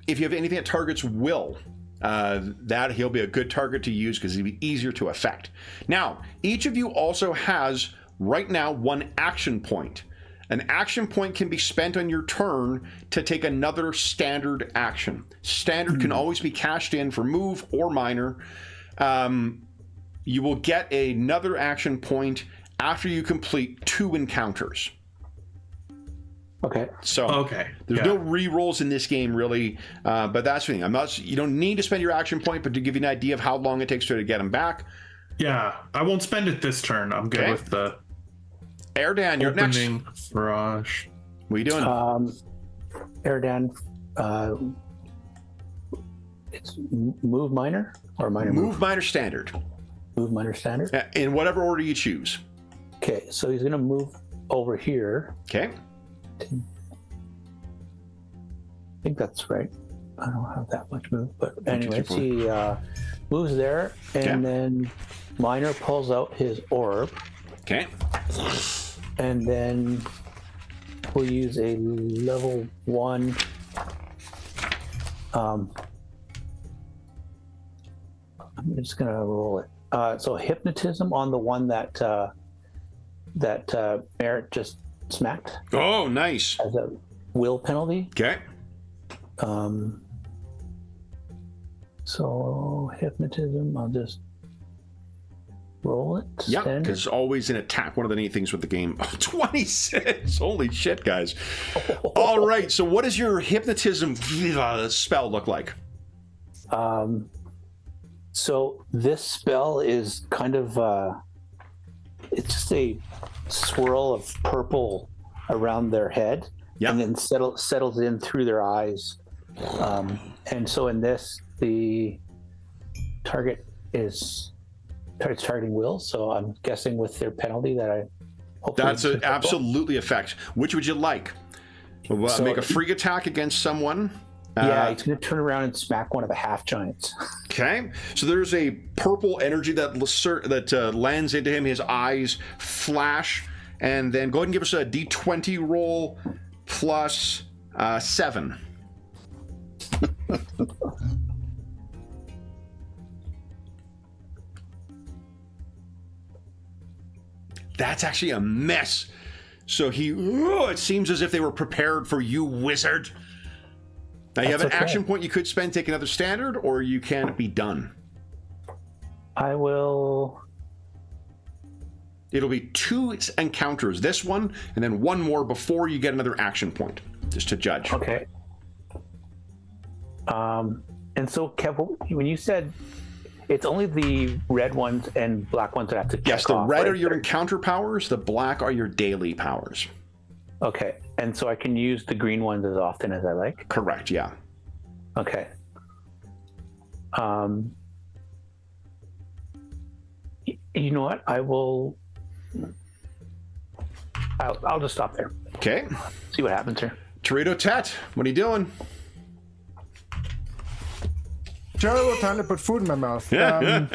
If you have anything that targets will, that he'll be a good target to use because he'll be easier to affect. Now, each of you also has, right now, one action point. An action point can be spent on your turn to take another standard action. Standard can always be cashed in for move or minor. You will get another action point after you complete 2 encounters. Okay. So there's no re-rolls in this game, really, but that's the thing. You don't need to spend your action point, but to give you an idea of how long it takes to get them back. Yeah, I won't spend it this turn. I'm good with the Erdan, you're next. Barrage. What are you doing? Erdan, it's move minor or minor move minor standard. Move minor standard? In whatever order you choose. Okay, so he's going to move over here. Okay. I think that's right. I don't have that much move, but anyways, he moves there, and then Minor pulls out his orb. Okay. And then we'll use a level 1. I'm just gonna roll it. So hypnotism on the one that Merritt just smacked. Oh, nice. As a will penalty. Okay. So hypnotism, I'll just roll it. Yeah, because it's always an attack. One of the neat things with the game. Oh, 26! Holy shit, guys. All right, so what does your hypnotism spell look like? So this spell is kind of, it's just a swirl of purple around their head, and then settles in through their eyes. And so in this, the target is targeting will. So I'm guessing with their penalty that I. That's an absolutely effect. Which would you like? So make a freak attack against someone. Yeah, he's going to turn around and smack one of the half giants. Okay, so there's a purple energy that lands into him. His eyes flash, and then go ahead and give us a D20 roll plus 7. That's actually a mess. So it seems as if they were prepared for you, wizard. Now you have an action point you could spend, take another standard, or you can be done. I will. It'll be 2 encounters, this one, and then 1 more before you get another action point, just to judge. Okay. And so, Kev, when you said it's only the red ones and black ones that have to check Yes, the off, red right? are your encounter powers, the black are your daily powers. Okay, and so I can use the green ones as often as I like? Correct, yeah. Okay. You know what? I'll just stop there. Okay. See what happens here. Torito Tet, what are you doing? Terrible time to put food in my mouth. I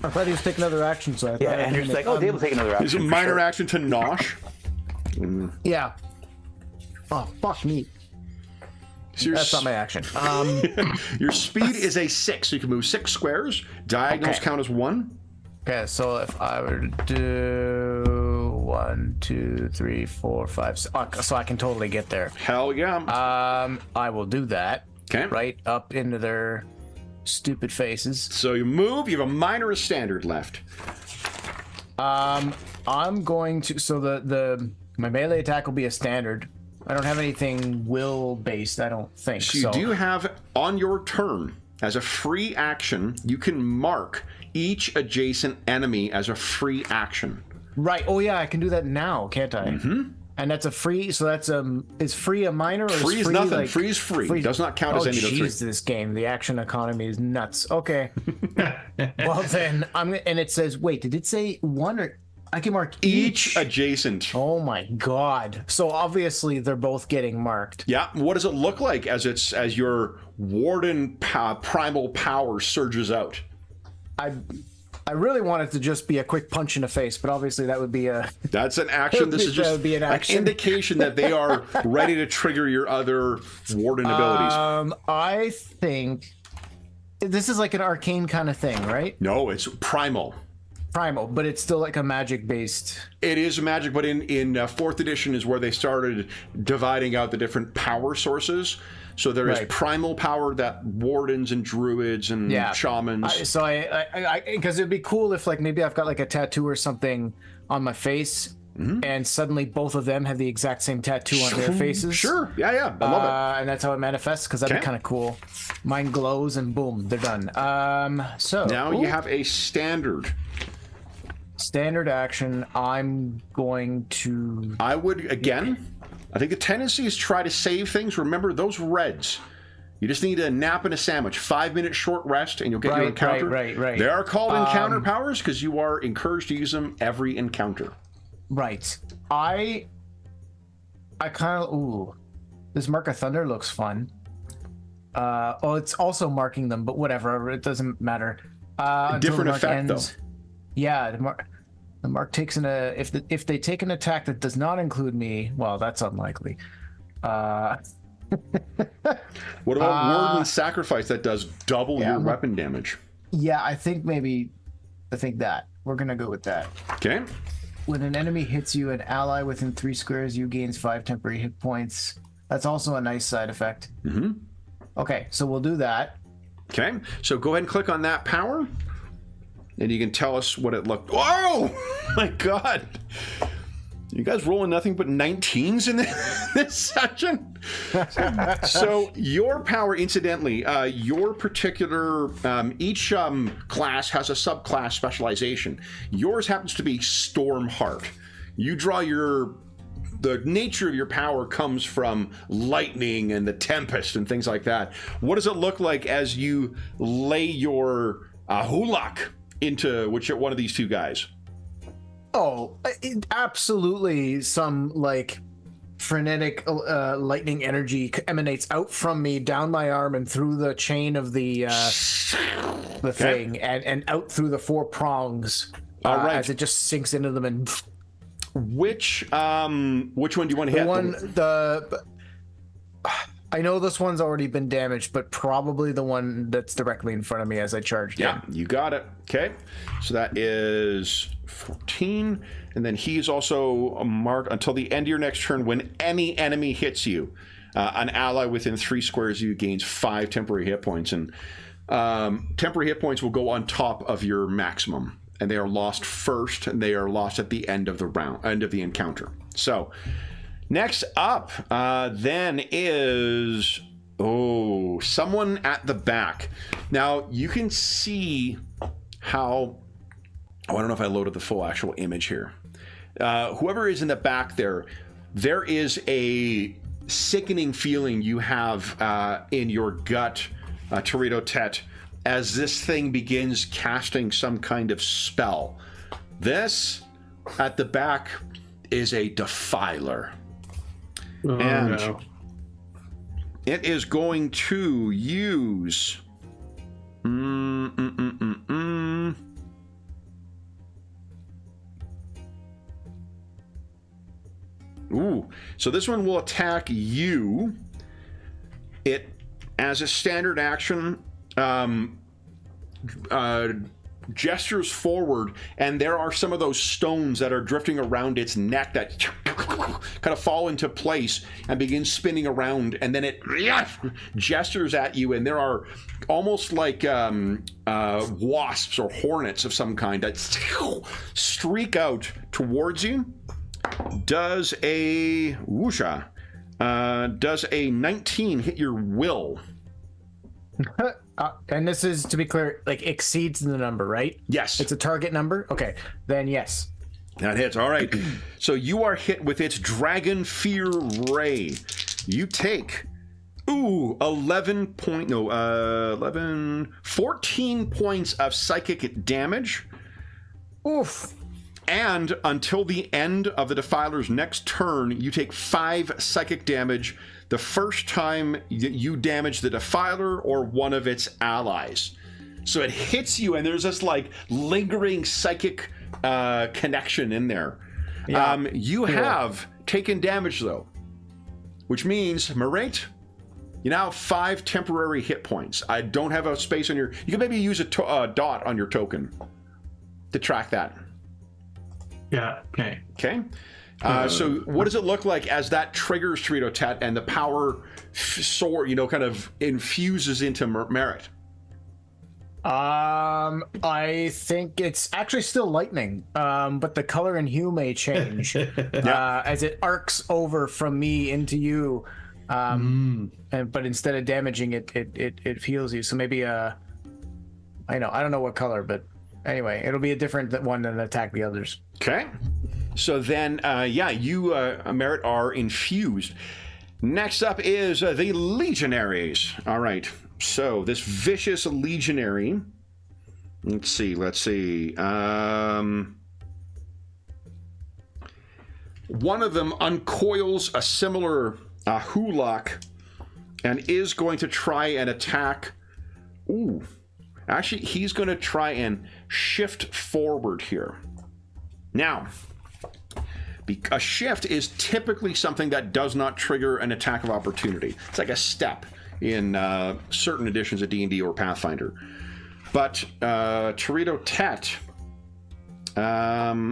thought he was taking another action, so I thought. Yeah, and you're just like, Dave will take another action. Is it a minor action to nosh? Yeah. Oh, fuck me. So that's not my action. Your speed is a 6, so you can move 6 squares. Diagonals count as 1. Okay, so if I were to do 1, 2, 3, 4, 5, 6, so I can totally get there. Hell yeah. I will do that. Okay. Right up into their stupid faces. So you move. You have a minor or standard left. I'm going to. So my melee attack will be a standard. I don't have anything will based. I don't think. So you do have on your turn as a free action. You can mark each adjacent enemy as a free action. Right. Oh yeah, I can do that now, can't I? Mm-hmm. And that's a free. So that's is free a minor or Free is is nothing. Like, free is free. Does not count as any of the three. This game, the action economy is nuts. Okay. Well then, and it says, wait, did it say one or? I can mark Each adjacent. Oh my god! So obviously they're both getting marked. Yeah. What does it look like as your warden primal power surges out? I really want it to just be a quick punch in the face, but obviously that would be a. That's an action. This is just an indication that they are ready to trigger your other warden abilities. I think this is like an arcane kind of thing, right? No, it's primal. Primal, but it's still like a magic based. It is magic, but in fourth edition is where they started dividing out the different power sources. So there is primal power that wardens and druids and shamans. So I because it'd be cool if like maybe I've got like a tattoo or something on my face, and suddenly both of them have the exact same tattoo on their faces. Sure, yeah, I love it. And that's how it manifests, because that'd be kind of cool. Mine glows and boom, they're done. So now you have a standard action. I'm going to. I would again. I think the tendency is try to save things. Remember those reds. You just need a nap and a sandwich. 5-minute short rest, and you'll get your encounter. Right. They are called encounter powers because you are encouraged to use them every encounter. Right. I kind of this Mark of Thunder looks fun. It's also marking them, but whatever. It doesn't matter. Different effect though. Yeah, the mark takes if they take an attack that does not include me, well, that's unlikely. What about Warden Sacrifice that does double your weapon damage? Yeah, I think that. We're gonna go with that. Okay. When an enemy hits you, an ally within 3 squares, you gains 5 temporary hit points. That's also a nice side effect. Mm-hmm. Okay, so we'll do that. Okay, so go ahead and click on that power. And you can tell us what it looked. Oh my god! You guys rolling nothing but 19s in this session? So your power, incidentally, your particular each class has a subclass specialization. Yours happens to be Stormheart. You draw the nature of your power comes from lightning and the tempest and things like that. What does it look like as you lay your hulak into one of these two guys? Absolutely. Some like frenetic lightning energy emanates out from me down my arm and through the chain of the thing and out through the 4 prongs. All right. As it just sinks into them. And which one do you want to hit? I know this one's already been damaged, but probably the one that's directly in front of me as I charged. Yeah, you got it. Okay, so that is 14, and then he's also marked until the end of your next turn. When any enemy hits you, an ally within 3 squares you gains 5 temporary hit points, and temporary hit points will go on top of your maximum, and they are lost first, and they are lost at the end of the encounter. So. Next up, then is someone at the back. Now you can see how. I don't know if I loaded the full actual image here. Whoever is in the back there is a sickening feeling you have in your gut, Torito Tet, as this thing begins casting some kind of spell. This at the back is a defiler. No. It is going to use so this one will attack you. It, as a standard action, gestures forward, and there are some of those stones that are drifting around its neck that kind of fall into place and begin spinning around, and then it gestures at you, and there are almost like wasps or hornets of some kind that streak out towards you. Does a 19 hit your will? And this is, to be clear, like exceeds the number, right? Yes. It's a target number? Okay, then yes. That hits. All right. So you are hit with its Dragon Fear Ray. You take 14 points of psychic damage. Oof. And until the end of the Defiler's next turn, you take 5 psychic damage the first time you damage the Defiler or one of its allies. So it hits you, and there's this like lingering psychic connection in there. Yeah. You have taken damage though, which means, Marate, you now have 5 temporary hit points. I don't have a space on your... You can maybe use a dot on your token to track that. Yeah, okay. Okay. So what does it look like as that triggers Torito Tet and the power soar, kind of infuses into Merit? I think it's actually still lightning, but the color and hue may change as it arcs over from me into you. But instead of damaging it, it heals you. So maybe I don't know what color, but anyway, it'll be a different one than attack the others. Okay. So then, you, Merit, are infused. Next up is the Legionaries. All right. So this vicious Legionary. Let's see. One of them uncoils a similar Hulock and is going to try and attack. Ooh. Actually, he's going to try and shift forward here. Now, a shift is typically something that does not trigger an attack of opportunity. It's like a step in certain editions of D&D or Pathfinder. But Torito Tet... no,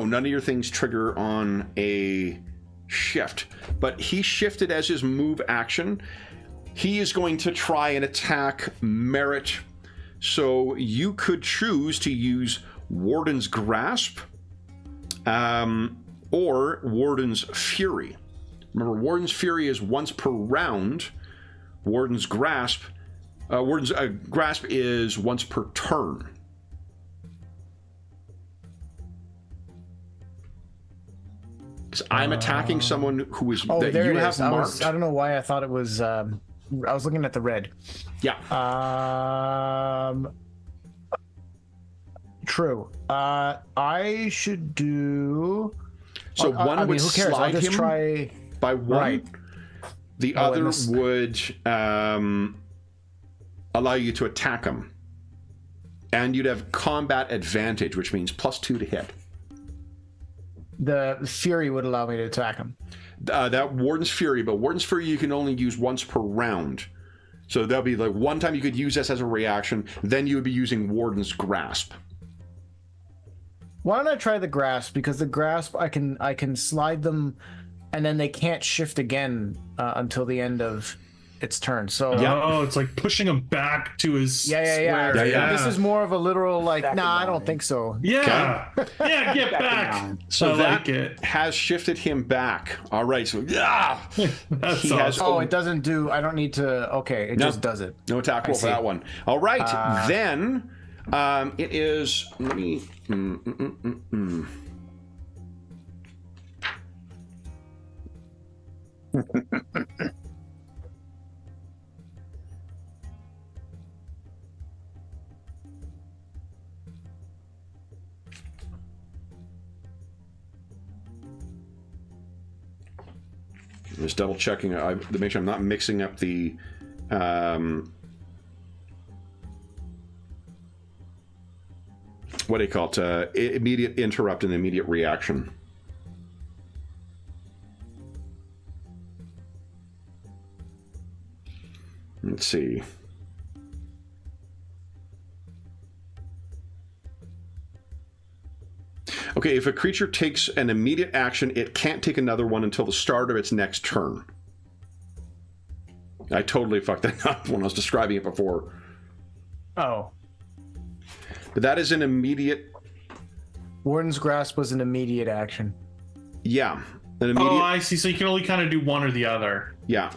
none of your things trigger on a shift. But he shifted as his move action. He is going to try and attack Merit. So you could choose to use Warden's Grasp or Warden's Fury. Remember, Warden's Fury is once per round. Warden's Grasp is once per turn. Because I'm attacking someone who is that you have marked. I don't know why I thought it was. I was looking at the red. Yeah. True. I should do. So one would who cares? I'll slide just him try by one. Right. The other would allow you to attack him, and you'd have combat advantage, which means +2 to hit. The Fury would allow me to attack him. That Warden's Fury, but Warden's Fury you can only use once per round. So that'll be like one time you could use this as a reaction, then you would be using Warden's Grasp. Why don't I try the Grasp? Because the Grasp, I can slide them, and then they can't shift again until the end of its turn. So Oh, it's like pushing him back to his square. Yeah. This is more of a literal like. Back Nah, I in don't line. think so. Yeah. Yeah, get back. So I that like it. has shifted him back. All right, so That's he has Oh, it doesn't do. I don't need to. Okay, it just does it. no attack roll for see. that one. All right, then it is. Let me. Just double checking to make sure I'm not mixing up the what do you call it? Immediate interrupt and immediate reaction. Let's see. Okay, if a creature takes an immediate action, it can't take another one until the start of its next turn. I totally fucked that up when I was describing it before. Oh, But that is an immediate... Warden's Grasp was an immediate action. Yeah. An immediate... Oh, I see. So you can only kind of do one or the other. Yeah.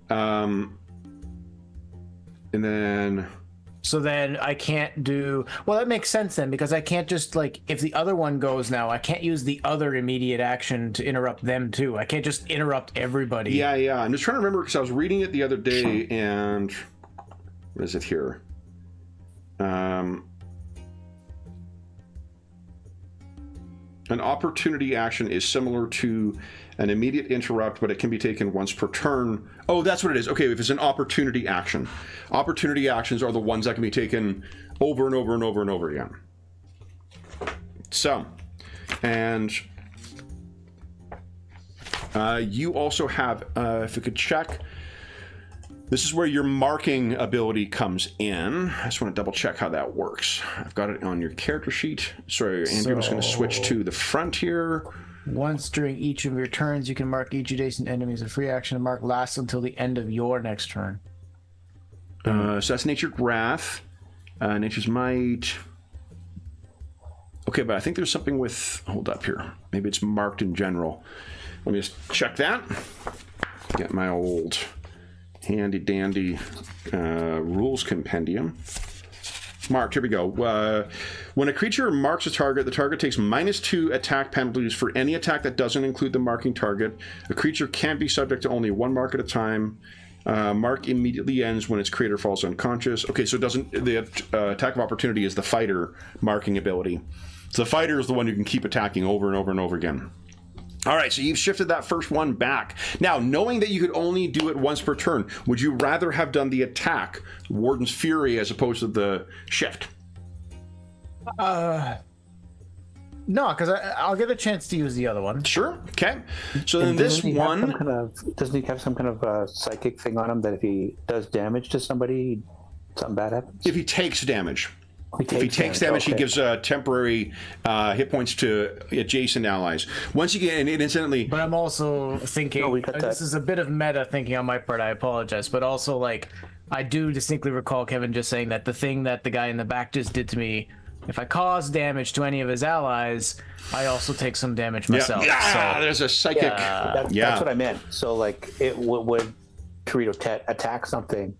And then... So then I can't do. Well, that makes sense then, because I can't just like, if the other one goes now, I can't use the other immediate action to interrupt them too. I can't just interrupt everybody. Yeah. I'm just trying to remember because I was reading it the other day, and what is it here? An opportunity action is similar to an immediate interrupt, but it can be taken once per turn. Oh, that's what it is. Okay, if it's an opportunity action. Opportunity actions are the ones that can be taken over and over and over and over again. So, and you also have, if we could check, this is where your marking ability comes in. I just want to double check how that works. I've got it on your character sheet. Sorry, Andrew, I'm just going to switch to the front here. Once during each of your turns, you can mark each adjacent enemy as a free action. The mark lasts until the end of your next turn. So that's Natured Wrath, Nature's Might. Okay, but I think there's something with... Hold up here. Maybe it's marked in general. Let me just check that. Get my old handy-dandy rules compendium. Marked, here we go. When a creature marks a target, the target takes -2 attack penalties for any attack that doesn't include the marking target. A creature can't be subject to only one mark at a time. Mark immediately ends when its creator falls unconscious. Okay, so it doesn't... The attack of opportunity is the fighter marking ability. So the fighter is the one who can keep attacking over and over and over again. All right, so you've shifted that first one back. Now, knowing that you could only do it once per turn, would you rather have done the attack, Warden's Fury, as opposed to the shift? No, because I'll get a chance to use the other one. Sure. Okay. So then this one... Doesn't he have some kind of psychic thing on him that if he does damage to somebody, something bad happens? If he takes damage. If he takes damage, he gives temporary hit points to adjacent allies. Once you get, and incidentally... But I'm also thinking, this is a bit of meta thinking on my part, I apologize, but also, like, I do distinctly recall Kevin just saying that the thing that the guy in the back just did to me, if I cause damage to any of his allies, I also take some damage myself. Yeah, so, there's a psychic... That's what I meant. So, like, it would Torito attack something...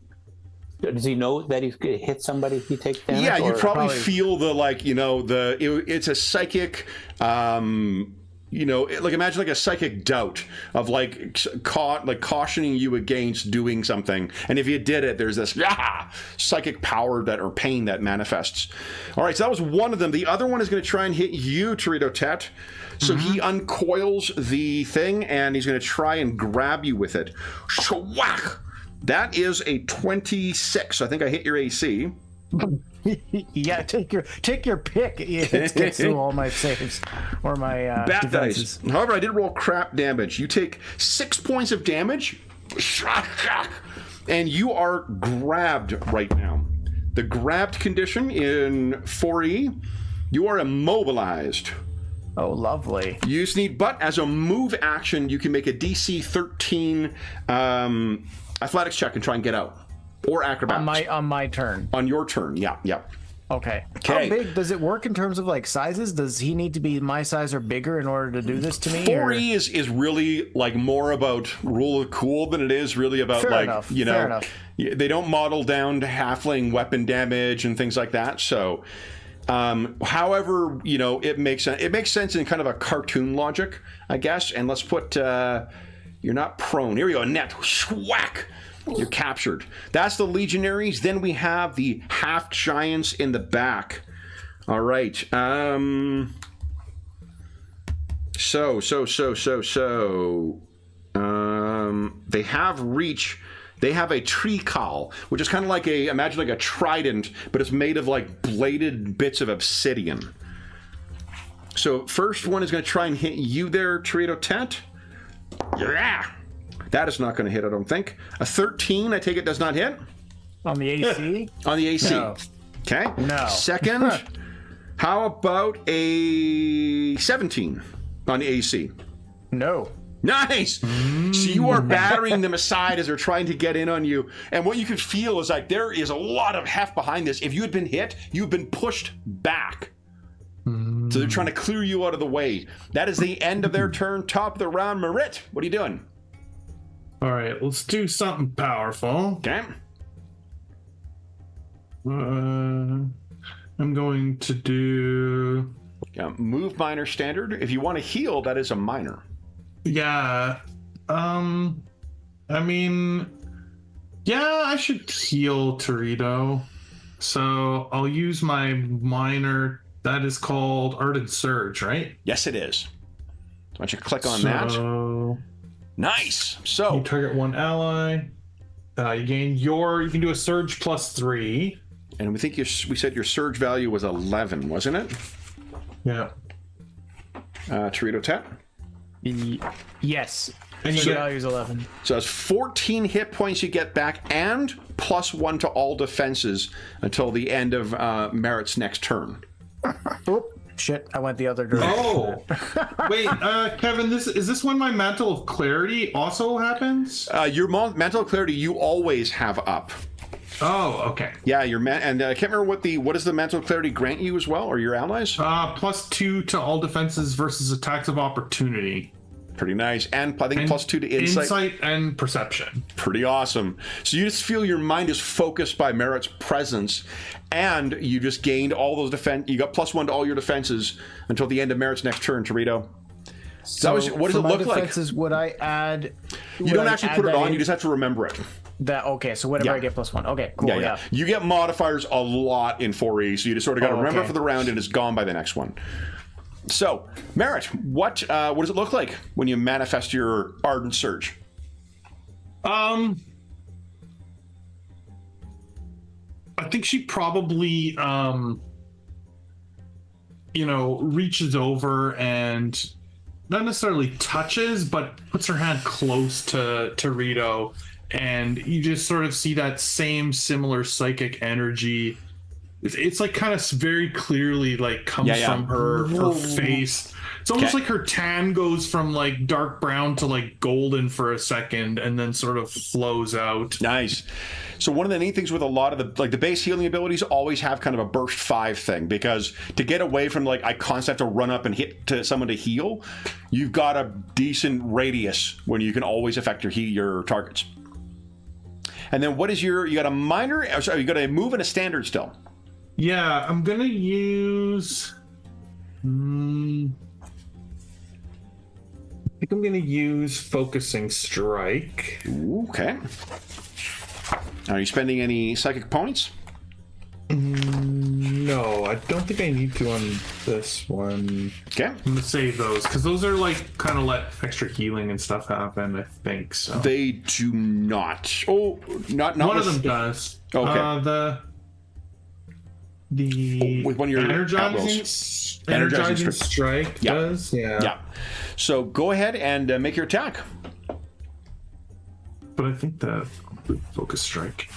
Does he know that he's going to hit somebody if he takes damage? Yeah, you probably feel the, like, you know, it's a psychic, you know, like imagine like a psychic doubt of like cautioning you against doing something. And if you did it, there's this psychic power or pain that manifests. All right, so that was one of them. The other one is going to try and hit you, Torito Tet. So he uncoils the thing and he's going to try and grab you with it. Whack! That is a 26. I think I hit your AC. Yeah, take your pick. It gets through all my saves or my bad defenses. dice. However, I did roll crap damage. You take 6 points of damage, and you are grabbed right now. The grabbed condition in 4E, you are immobilized. Oh, lovely. You just need, but as a move action, you can make a DC 13 athletics check and try and get out. Or acrobatics. On my turn. On your turn, yeah. Okay. How big does it work in terms of like sizes? Does he need to be my size or bigger in order to do this to me? 4E is really like more about rule of cool than it is really about Fair enough. They don't model down to halfling weapon damage and things like that. So however, you know, it makes sense in kind of a cartoon logic, I guess. And let's put you're not prone. Here we go. Net. Whack. You're captured. That's the legionaries. Then we have the half giants in the back. All right. So. They have reach. They have a tree call, which is kind of like imagine like a trident, but it's made of like bladed bits of obsidian. So first one is going to try and hit you there, Torito Tet. Yeah. That is not going to hit, I don't think. A 13, I take it, does not hit? On the AC? On the AC. No. Okay. No. Second, how about a 17 on the AC? No. Nice! So you are battering them aside as they're trying to get in on you. And what you can feel is like there is a lot of heft behind this. If you had been hit, you've been pushed back. So they're trying to clear you out of the way. That is the end of their turn. Top of the round. Marit, what are you doing? All right, let's do something powerful. Okay. I'm going to do. Move minor standard. If you want to heal, that is a minor. Yeah. I mean, yeah, I should heal Torito. So I'll use my minor. That is called Ardent Surge, right? Yes, it is. Why don't you click on that? Nice. So you target one ally. You gain you can do a surge +3. And we think we said your surge value was 11, wasn't it? Yeah. Torito Tet? Yes. And So you the get, value is 11. So that's 14 hit points you get back and +1 to all defenses until the end of Merritt's next turn. Oh, shit. I went the other direction. oh, wait, Kevin, is this when my Mantle of Clarity also happens? Your mental clarity you always have up. Oh, okay. Yeah, and I can't remember what does the mental clarity grant you as well, or your allies? +2 to all defenses versus attacks of opportunity. Pretty nice. And I think +2 to insight. Insight and perception. Pretty awesome. So you just feel your mind is focused by Merritt's presence, and you just gained all those defense. You got +1 to all your defenses until the end of Merritt's next turn, Torito. So what does it look like? Would I add? You don't actually put it on. You just have to remember it. That okay. So whatever Yeah. I get +1. Okay, cool. Yeah. You get modifiers a lot in 4E, so you just sort of got to remember okay. for the round, and it's gone by the next one. So, Merritt, what does it look like when you manifest your Ardent Surge? I think she probably reaches over and not necessarily touches, but puts her hand close to Rito, and you just sort of see that similar psychic energy. It's like kind of very clearly like comes from her face. It's almost like her tan goes from like dark brown to like golden for a second and then sort of flows out. Nice. So one of the neat things with a lot of the base healing abilities always have kind of a burst 5 thing, because to get away from like I constantly have to run up and hit to someone to heal, you've got a decent radius when you can always affect your targets. And then what is you got a minor, sorry, you got a move and a standard still. Yeah, I'm gonna use. I think I'm gonna use Focusing Strike. Okay. Are you spending any psychic points? No, I don't think I need to on this one. Okay. I'm gonna save those because those are like kind of let extra healing and stuff happen. I think so. They do not. Oh, not one of them does. Okay. With one of your energizing strike Yep. does. Yeah. So go ahead and make your attack. But I think the Focus Strike.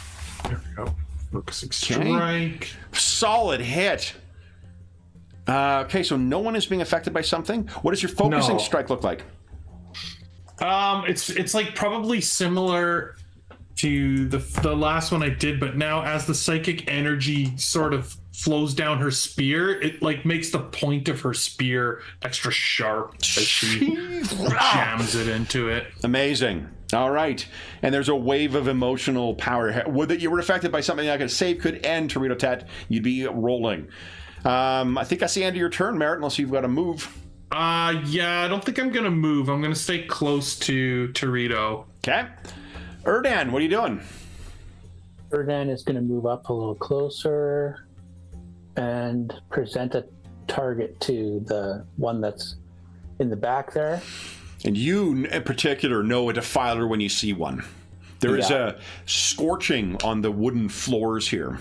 There we go. Focusing Strike. Solid hit. Okay, so no one is being affected by something. What does your Focusing Strike look like? It's like probably similar to the last one I did, but now as the psychic energy sort of flows down her spear, it like makes the point of her spear extra sharp as she jams it into it. Amazing. All right. And there's a wave of emotional power. Would that you were affected by something like a save could end, Torito Tet, you'd be rolling. I think that's the end of your turn, Merritt, unless you've got to move. Yeah, I don't think I'm gonna move. I'm gonna stay close to Torito. Okay. Erdan, what are you doing? Erdan is going to move up a little closer and present a target to the one that's in the back there. And you, in particular, know a defiler when you see one. There is a scorching on the wooden floors here.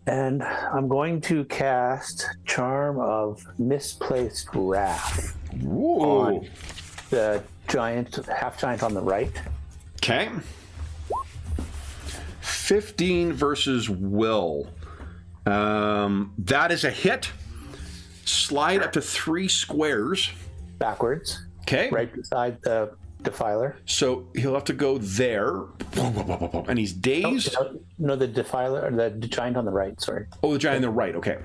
And I'm going to cast Charm of Misplaced Wrath on the half giant on the right. Okay. 15 versus Will. That is a hit. Slide up to 3 squares. Backwards. Okay. Right beside the defiler. So he'll have to go there. And he's dazed. No, the defiler, the giant on the right, sorry. Oh, the giant on the right. Okay.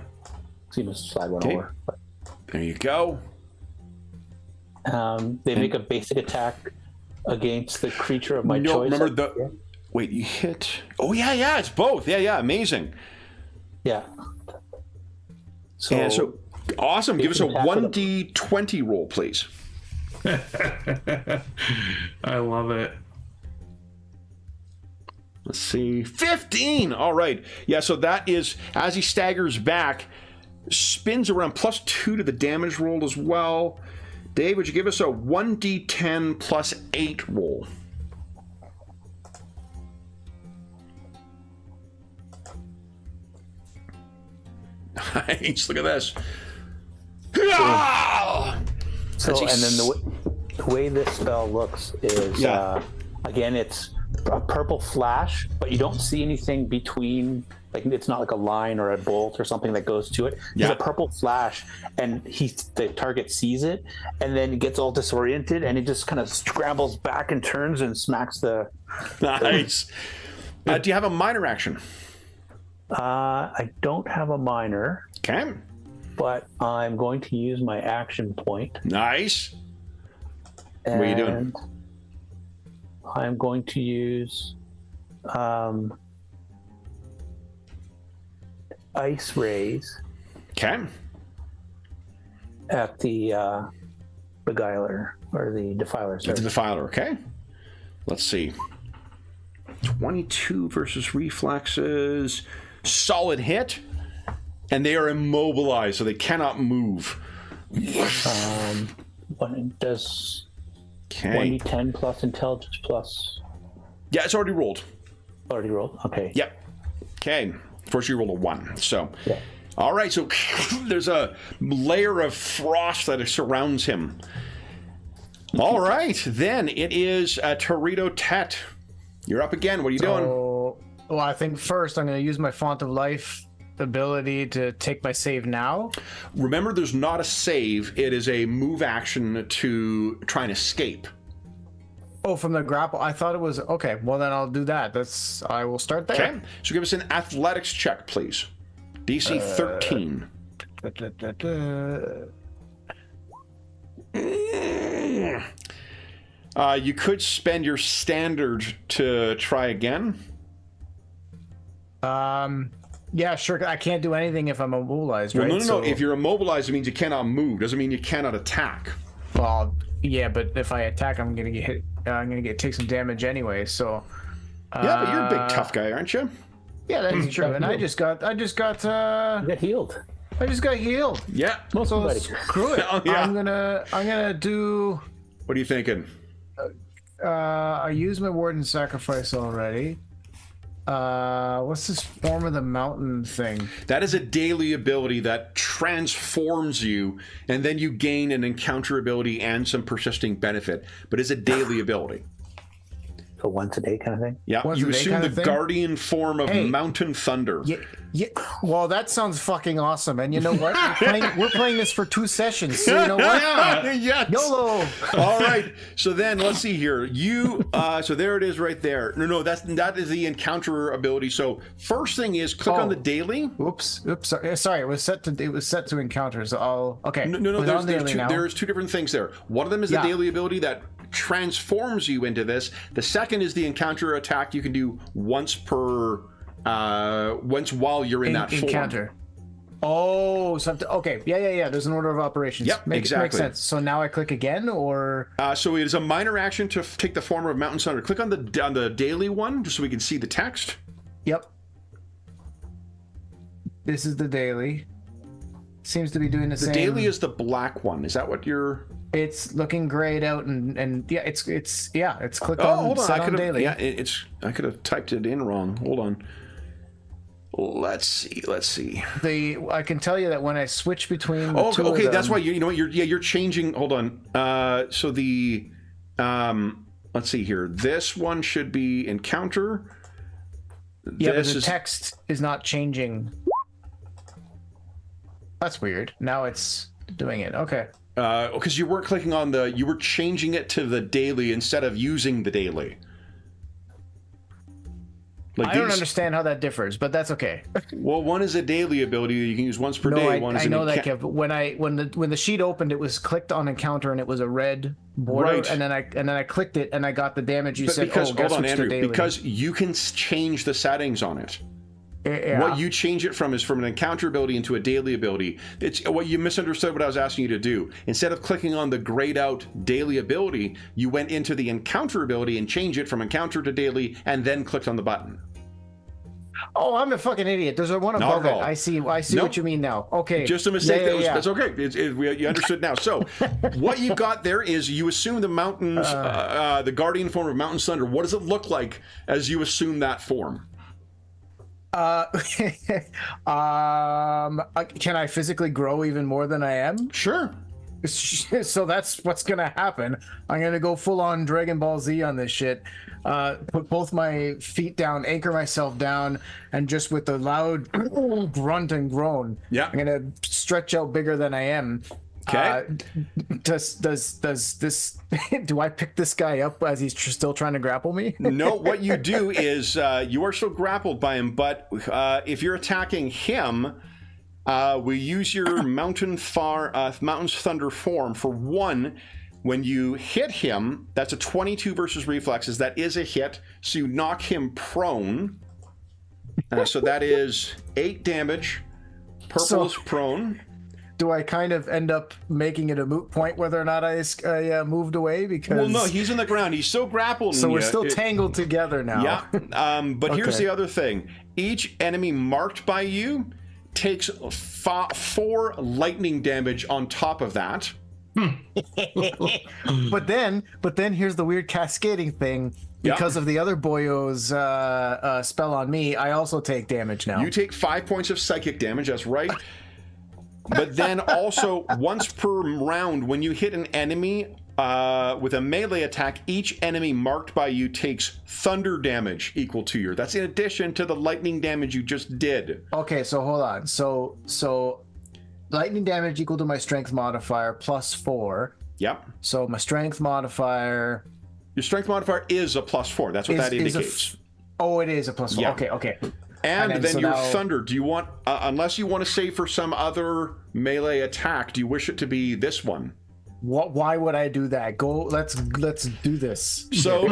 So you must slide one over. There you go. They make a basic attack against the creature of my choice. Remember Wait, you hit... Oh, yeah, it's both. Yeah, amazing. Yeah. So awesome. Give us a attack with 1d20 roll, please. I love it. Let's see. 15! All right. Yeah, so that is, as he staggers back, spins around, +2 to the damage roll as well. Dave, would you give us a 1d10 +8 roll? Nice. Look at this. So, and then the way this spell looks is, again, it's a purple flash, but you don't see anything between, like it's not like a line or a bolt or something that goes to it. It's a purple flash, and the target sees it, and then it gets all disoriented, and he just kind of scrambles back and turns and smacks the... Nice. Do you have a minor action? I don't have a minor. Okay. But I'm going to use my action point. Nice. What are you doing? I'm going to use ice rays. Okay. At the beguiler or the defiler. Sorry. The defiler. Okay. Let's see. 22 versus reflexes. Solid hit. And they are immobilized, so they cannot move. When it does 1d10 plus intelligence plus. Yeah, it's already rolled. Already rolled? Okay. Yep. Okay. First you rolled a 1. So, yeah. All right. So there's a layer of frost that surrounds him. All right. Then it is Torito Tet. You're up again. What are you doing? Well, I think first I'm going to use my Font of Life ability to take my save now. Remember, there's not a save. It is a move action to try and escape. Oh, from the grapple. I thought it was okay. Well, then I'll do that. I will start there. Okay. So give us an athletics check, please. DC 13. You could spend your standard to try again. Yeah, sure. I can't do anything if I'm immobilized, Well, right? No. If you're immobilized, it means you cannot move. Doesn't mean you cannot attack. Well, yeah, but if I attack, I'm gonna get hit. I'm gonna take some damage anyway. So. Yeah, but you're a big tough guy, aren't you? Yeah, that's true. And I just got. You got healed. I just got healed. Yeah. So screw it. Oh, yeah. I'm gonna do. What are you thinking? I used my Warden Sacrifice already. What's this Form of the Mountain thing? That is a daily ability that transforms you, and then you gain an encounter ability and some persisting benefit. But it's a daily ability. So once a day kind of thing? Yeah, Once you a day assume kind the of thing? guardian form of Mountain Thunder. Yeah. Well, that sounds fucking awesome. And you know what? We're playing this for 2 sessions. So you know what? Yes. YOLO. All right. So then let's see here. So there it is right there. No, that is the encounter ability. So first thing is click on the daily. Oops. Sorry. It was set to encounters. Okay. No. There's two different things there. One of them is the daily ability that transforms you into this. The second is the encounter attack you can do once while you're in that encounter. Oh, something. Okay. Yeah. There's an order of operations. Yep, Makes sense. So now I click again, or so it is a minor action to take the form of Mountain Thunder. Click on the daily one just so we can see the text. Yep. This is the daily. Seems to be doing the same. The daily is the black one. Is that what you're? It's looking grayed out and yeah, it's clicked on. Hold on, I could have daily. Yeah, I could have typed it in wrong. Hold on. Let's see. I can tell you that when I switch between the two okay, of them, that's why you know what you're changing. Hold on. So the let's see here. This one should be encounter. Yeah, but the text is not changing. That's weird. Now it's doing it. Okay. Because you weren't clicking on you were changing it to the daily instead of using the daily. I don't understand how that differs, but that's okay. Well, one is a daily ability you can use once per day. One is I know that, Kev. But when the sheet opened, it was clicked on encounter and it was a red border, Right. and then I clicked it and I got the damage. You said, because, hold on, Andrew, because you can change the settings on it. Yeah. What you change it from is from an encounter ability into a daily ability. It's what you misunderstood what I was asking you to do. Instead of clicking on the grayed out daily ability, you went into the encounter ability and changed it from encounter to daily, and then clicked on the button. Oh, I'm a fucking idiot. There's a one above it. I see Nope. what you mean now. Okay. Just a mistake. Yeah. That's okay. You understood now. So, what you got there is you assume the mountains, the guardian form of Mountain Thunder. What does it look like as you assume that form? Can I physically grow even more than I am? Sure. So that's what's gonna happen. I'm gonna go full on Dragon Ball Z on this shit. Put both my feet down, anchor myself down, and just with the loud grunt and groan, Yeah. I'm gonna stretch out bigger than I am. Okay. Does this? Do I pick this guy up as he's still trying to grapple me? No, what you do is you are still grappled by him, but if you're attacking him, we use your Mountain's Thunder form for one. When you hit him, that's a 22 versus reflexes. That is a hit, so you knock him prone. So that is 8 damage. Purple is prone. Do I kind of end up making it a moot point whether or not I moved away? Because Well, no, he's in the ground. He's still grappled. so we're still tangled together now. Yeah. But here's Okay. the other thing. Each enemy marked by you takes 4 lightning damage on top of that. But then here's the weird cascading thing. Because of the other boyo's spell on me, I also take damage now. You take 5 points of psychic damage. That's right. But then also, once per round, when you hit an enemy with a melee attack, each enemy marked by you takes thunder damage equal to your. That's in addition to the lightning damage you just did. Okay, so hold on. So lightning damage equal to my strength modifier plus 4. Yep. So my strength modifier. Your strength modifier is a +4. That's what that indicates. It is a plus 4. Yeah. Okay. And then so your now- thunder. Do you want, unless you want to save for some other melee attack, do you wish it to be this one? Why would I do that? Let's do this. So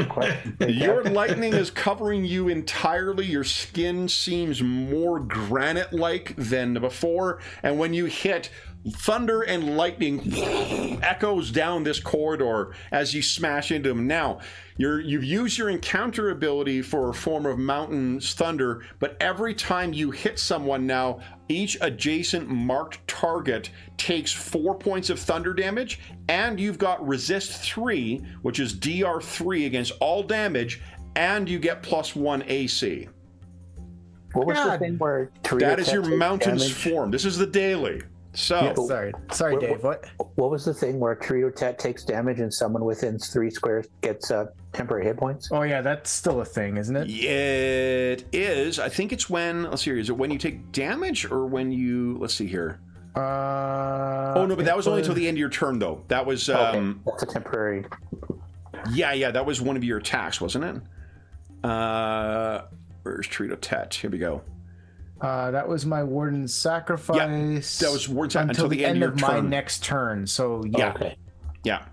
your lightning is covering you entirely. Your skin seems more granite-like than before, and when you hit, thunder and lightning echoes down this corridor as you smash into them. Now, you've used your encounter ability for a form of Mountain's Thunder, but every time you hit someone now, each adjacent marked target takes 4 points of thunder damage, and you've got resist 3, which is DR3 against all damage, and you get +1 AC. What was the thing where That is your takes Mountain's damage? form. This is the daily. So Yeah, sorry, Dave. What? What was the thing where Triotet takes damage and someone within 3 squares gets temporary hit points? Oh yeah, that's still a thing, isn't it? it is. I think it's when. Let's see here. Is it when you take damage or when you? Let's see here. Oh no, but that was only until the end of your turn, though. That was. Okay, that's a temporary. Yeah. That was one of your attacks, wasn't it? Where's Triotet? Here we go. That was my Warden's Sacrifice. That was Warden's Sacrifice until the end of of your my turn. next turn. So Yeah. Okay. Yeah.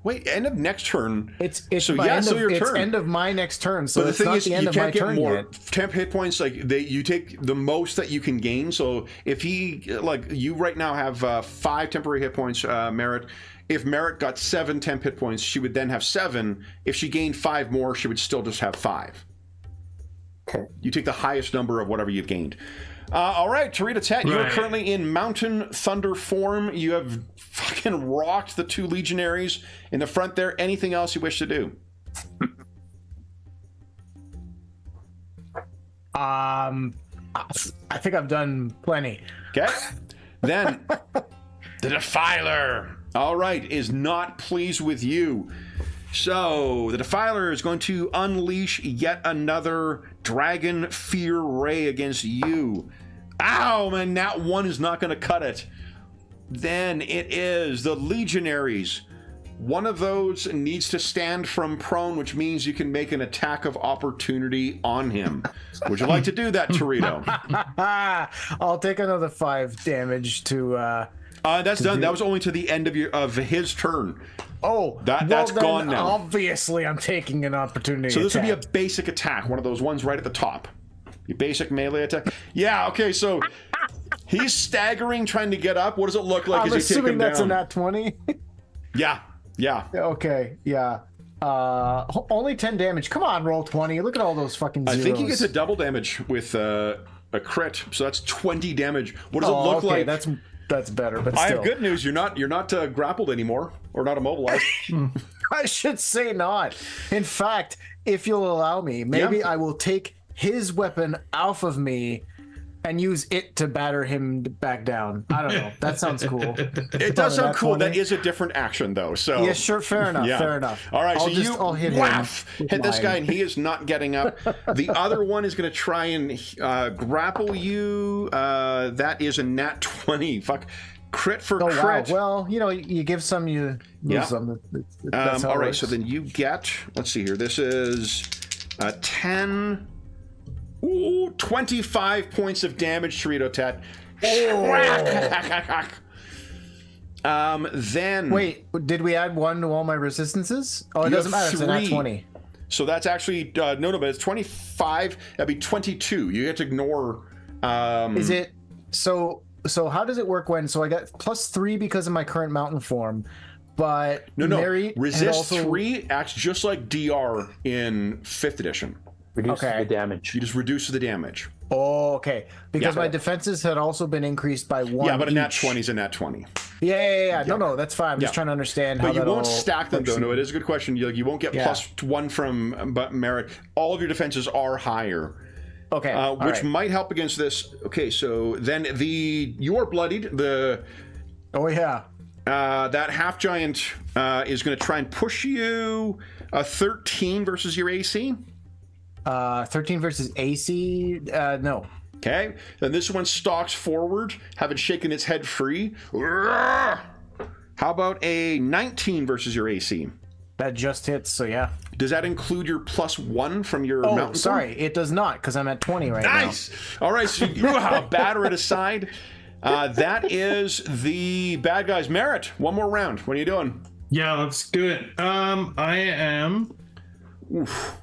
Wait, end of next turn. It's so my yeah, end so of, your it's turn. end of my next turn. So But the it's thing not is, the end you of my can't get turn more yet. temp hit points. Like you take the most that you can gain. So if he, like you right now have 5 temporary hit points, Merritt. If Merritt got 7 temp hit points, she would then have 7. If she gained 5 more, she would still just have 5. Okay. You take the highest number of whatever you've gained. All right, Triotet, you are Right. currently in Mountain Thunder form. You have fucking rocked the 2 legionaries in the front there. Anything else you wish to do? I think I've done plenty. Okay. Then the Defiler, all right, is not pleased with you. So the Defiler is going to unleash yet another Dragon Fear Ray against you. Ow, man, that one is not going to cut it. Then it is the Legionaries. one of those needs to stand from prone, which means you can make an attack of opportunity on him. Would you like to do that, Torito? I'll take another 5 damage to. That's done. That was only to the end of his turn. Oh, that's then gone now. Obviously, I'm taking an opportunity. So this would be a attack. basic attack, one of those ones right at the top. Your basic melee attack. Yeah. Okay. So he's staggering, trying to get up. What does it look like I'm as you take him assuming that's down? a nat 20. Yeah. Yeah. Okay. Yeah. Only 10 damage. Come on, roll 20. Look at all those fucking zeros. I think he gets a double damage with a crit, so that's 20 damage. What does it look like? That's better, but still. I have good news. You're not grappled anymore, or not immobilized. I should say not. In fact, if you'll allow me, maybe Yeah. I will take his weapon off of me and use it to batter him back down. I don't know. That sounds cool. It does sound cool. That is a different action, though. So Yeah, sure. Fair enough. Yeah. Fair enough. All right, I'll hit hit this guy, and he is not getting up. The other one is going to try and grapple you. That is a nat 20. Fuck. Crit for Oh crit. wow. Well, you give some, you lose Yeah. some. That's how All it right, works. so then you get, let's see here, this is 10, 25 points of damage, Torito Tet. Then... Wait, did we add 1 to all my resistances? Oh, it You doesn't have matter. It's a nat 3. 20. So that's actually, no, but it's 25, that'd be 22. You get to ignore... Is it so how does it work when I got +3 because of my current mountain form, but No, Mary had resist also... 3 acts just like DR in 5th edition. Reduce Okay. the damage. You just reduce the damage. Oh, okay. Because Yeah. my defenses had also been increased by 1. Yeah, but a nat each. 20 is a nat 20. Yeah. No, that's fine. I'm just Yeah. trying to understand how But you that won't all stack them, works. though. No, it is a good question. You won't get Yeah. +1 from merit. All of your defenses are higher, Okay, which right. might help against this. Okay, so then you are bloodied. Oh yeah. That half giant is going to try and push you. 13 versus your AC. 13 versus AC. No. Okay, then this one stalks forward, having shaken its head free. How about a 19 versus your AC? That just hits. So yeah. Does that include your +1 from your Oh, mountain? sorry, it does not because I'm at 20 right now. Nice. All right, so you batter it aside. That is the bad guy's merit. One more round. What are you doing? Yeah, let's do it. I am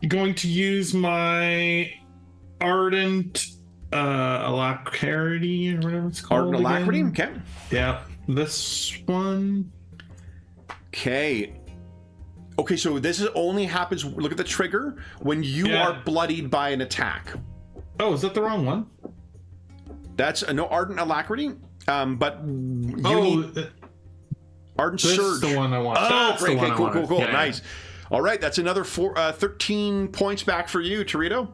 going to use my ardent alacrity or whatever it's called. Ardent alacrity. again. Okay. Yeah, this one. Okay. Okay, so this only happens. Look at the trigger when you Yeah. are bloodied by an attack. Oh, is that the wrong one? That's no ardent alacrity. But you need ardent this surge. is the one I want. Oh, That's the great. one Okay, I cool, wanted. cool. Yeah. Nice. All right, that's another 13 points back for you, Torito.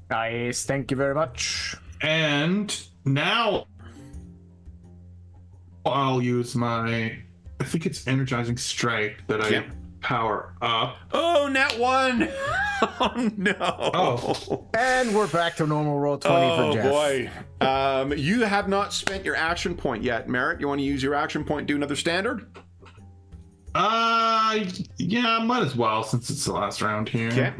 Nice. Thank you very much. And now I'll use my, I think it's energizing strike that Yep. I power up. Oh, nat 1. Oh, no. Oh. And we're back to normal roll 20 for Jeff. Boy. You have not spent your action point yet, Merritt. You want to use your action point, do another standard? Yeah, might as well since it's the last round here. Okay.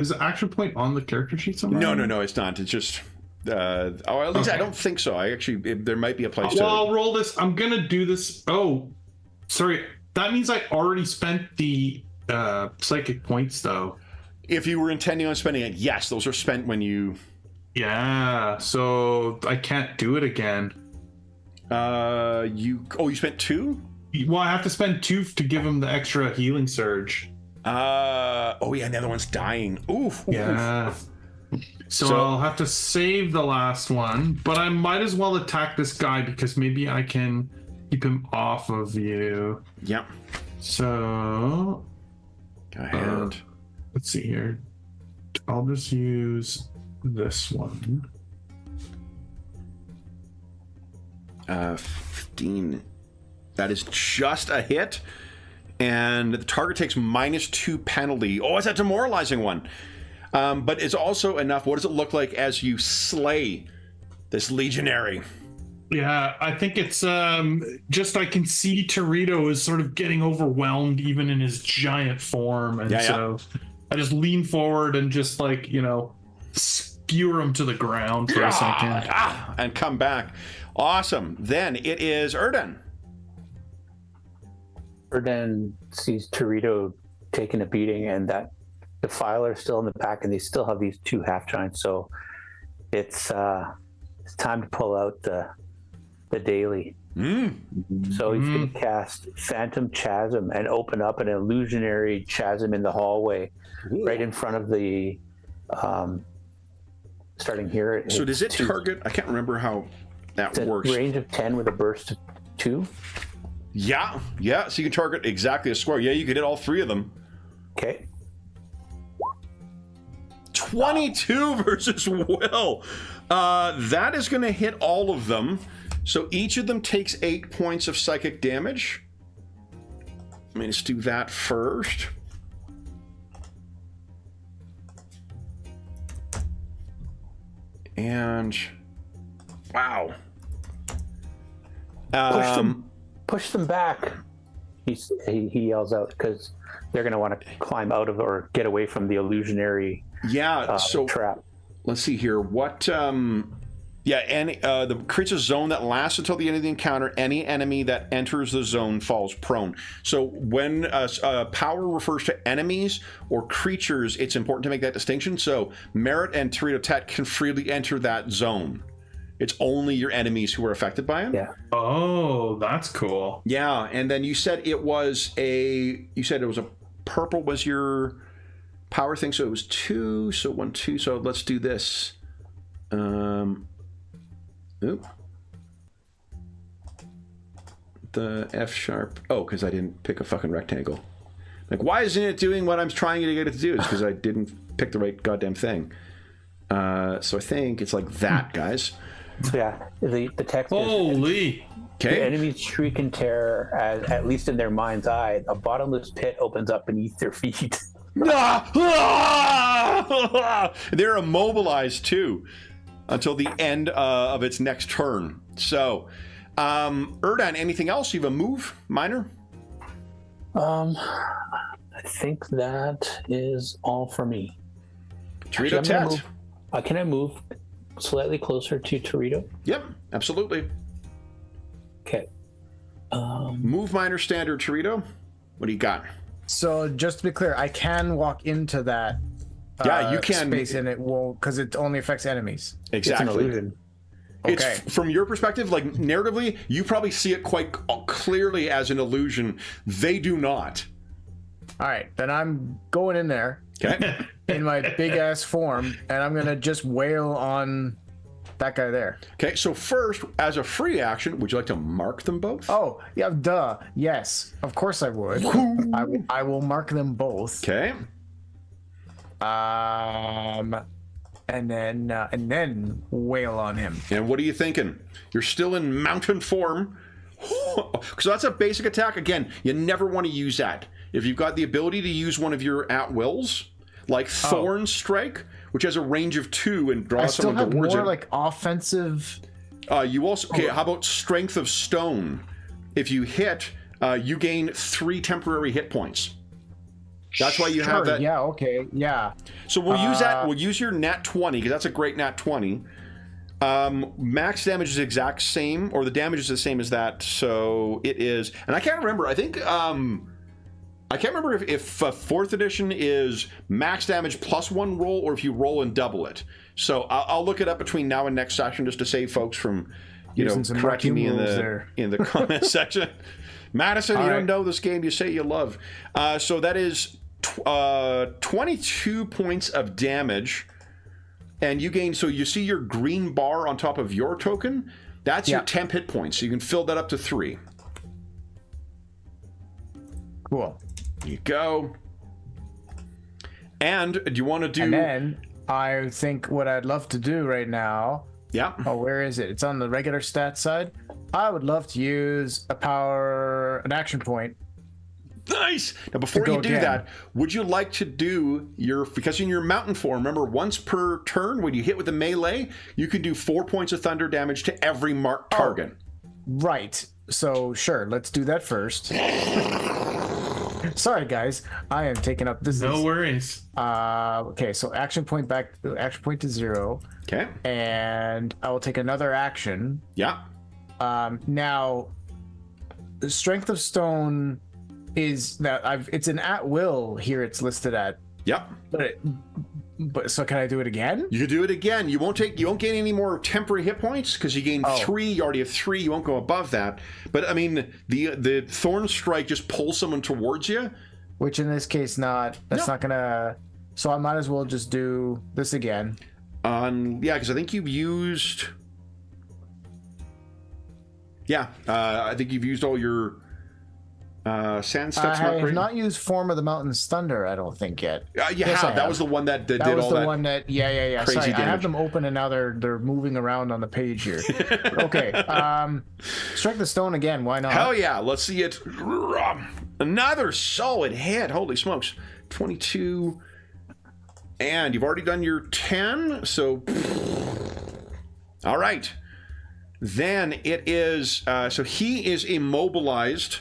Is the action point on the character sheet somewhere? No, it's not. It's just. At least I don't think so. There might be a place Well, to. I'll roll this. I'm gonna do this. Oh, sorry. That means I already spent the psychic points, though. If you were intending on spending it, yes, those are spent when you. Yeah, so I can't do it again. You spent 2? Well, I have to spend 2 to give him the extra healing surge. Oh yeah, and the other one's dying. Oof. Yeah. So I'll have to save the last one, but I might as well attack this guy because maybe I can keep him off of you. Yep. So Go ahead. let's see here. I'll just use this one. 15. That is just a hit, and the target takes -2 penalty. Oh, it's a demoralizing one. But it's also enough. What does it look like as you slay this legionary? Yeah, I think it's just I can see Torito is sort of getting overwhelmed even in his giant form, and so I just lean forward and just like skewer him to the ground for a second and come back. Awesome. Then it is Erden. Erden sees Torito taking a beating, and that the filer is still in the back, and they still have these two half giants. So it's time to pull out the daily. So he's going to cast Phantom Chasm and open up an illusionary chasm in the hallway, right in front of the. Starting here. So does it target? I can't remember how that works. Range of 10 with a burst of 2. Yeah. So you can target exactly a square. Yeah, you could hit all 3 of them. Okay. 22 versus Will. That is going to hit all of them. So each of them takes 8 points of psychic damage. Let me just do that first. And wow. Push them back. He yells out because they're going to want to climb out of or get away from the illusionary trap. Let's see here. What? The creates a zone that lasts until the end of the encounter. Any enemy that enters the zone falls prone. So when power refers to enemies or creatures, it's important to make that distinction. So Merit and Torito Tet can freely enter that zone. It's only your enemies who are affected by it. Yeah. Oh, that's cool. Yeah, and then you said it was a purple was your power thing, so it was 2. So 1, 2. So let's do this. The F sharp. Oh, because I didn't pick a fucking rectangle. Like, why isn't it doing what I'm trying to get it to do? It's because I didn't pick the right goddamn thing. So I think it's like that, guys. So yeah, the text Holy. is... Okay. The enemies shriek in terror, as, at least in their mind's eye. A bottomless pit opens up beneath their feet. They're immobilized, too, until the end of its next turn. So, Erdan, anything else? You have a move, minor? I think that is all for me. Torito Tet. Can I move slightly closer to Torito? Yep, absolutely. Okay. Move, minor, standard, Torito. What do you got? So just to be clear, I can walk into that. You can. Space, and it won't, because it only affects enemies. Exactly. It's an illusion. It's Okay. from your perspective, like narratively, you probably see it quite clearly as an illusion. They do not. All right, then I'm going in there Okay. in my big ass form, and I'm gonna just wail on that guy there. Okay. So first, as a free action, would you like to mark them both? Oh, yeah, duh. Yes, of course I would. I will mark them both. Okay. And then wail on him. And what are you thinking? You're still in mountain form. So that's a basic attack. Again, you never want to use that. If you've got the ability to use one of your at-wills, like Thorn Strike, which has a range of 2 and draws someone towards it. I still have more like offensive. You also how about Strength of Stone? If you hit, you gain 3 temporary hit points. That's why you have that. Yeah. Okay. Yeah. So we'll use that. We'll use your nat 20 because that's a great nat 20. Max damage is exact same, or the damage is the same as that. So it is, and I can't remember. I think I can't remember if 4th edition is max damage plus 1 roll, or if you roll and double it. So I'll look it up between now and next session just to save folks from, correcting me in the comment section. Madison, you don't know this game you say you love. So that is 22 points of damage, and you gain. So you see your green bar on top of your token. That's your temp hit points. So you can fill that up to 3. Cool. There you go. And do you want to do? And then I think what I'd love to do right now. Yeah. Oh, where is it? It's on the regular stat side. I would love to use an action point Nice. Now, before you do that, would you like to do because in your mountain form, remember, once per turn, when you hit with the melee, you can do 4 points of thunder damage to every marked target. Right. So, sure, let's do that first. Sorry, guys. I am taking up this. No worries. Okay, so action point to 0. Okay. And I will take another action. Yeah. Now, the Strength of Stone is that it's an at will here. It's listed at. Yep. But so can I do it again? You can do it again. You won't gain any more temporary hit points because you gain 3. You already have 3. You won't go above that. But I mean, the Thorn Strike just pulls someone towards you. Which in this case, not gonna. So I might as well just do this again. Yeah, because I think you've used. Yeah, I think you've used all your sand steps. I have not used Form of the Mountain's Thunder, I don't think yet. You have. That was the one that did all that. That was the one that, yeah. Crazy Sorry, damage. I have them open and now they're moving around on the page here. Okay. Strike the stone again. Why not? Hell yeah. Let's see it. Another solid hit. Holy smokes. 22. And you've already done your 10. So, all right. Then it is, so he is immobilized.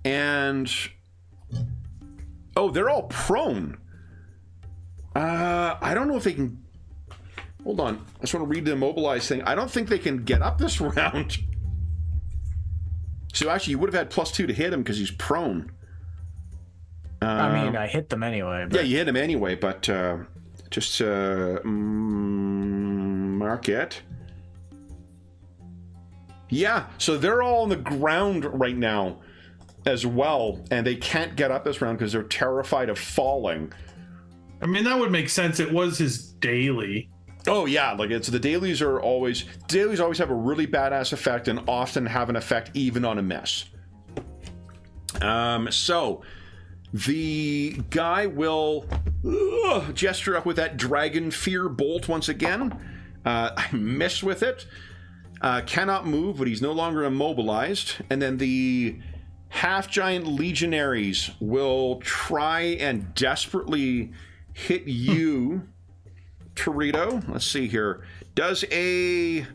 And they're all prone. I don't know if they can. Hold on, I just want to read the immobilized thing. I don't think they can get up this round. So actually, you would have had +2 to hit him because he's prone. I mean, I hit them anyway. But... Yeah, you hit him anyway, but just mark it. Yeah, so they're all on the ground right now as well, and they can't get up this round because they're terrified of falling. I mean, that would make sense. It was his daily. Oh yeah, like it's the dailies always have a really badass effect and often have an effect even on a miss. So the guy will gesture up with that Dragon Fear Bolt once again. I miss with it. Cannot move, but he's no longer immobilized. And then the half-giant legionaries will try and desperately hit you, Torito. Let's see here. Does a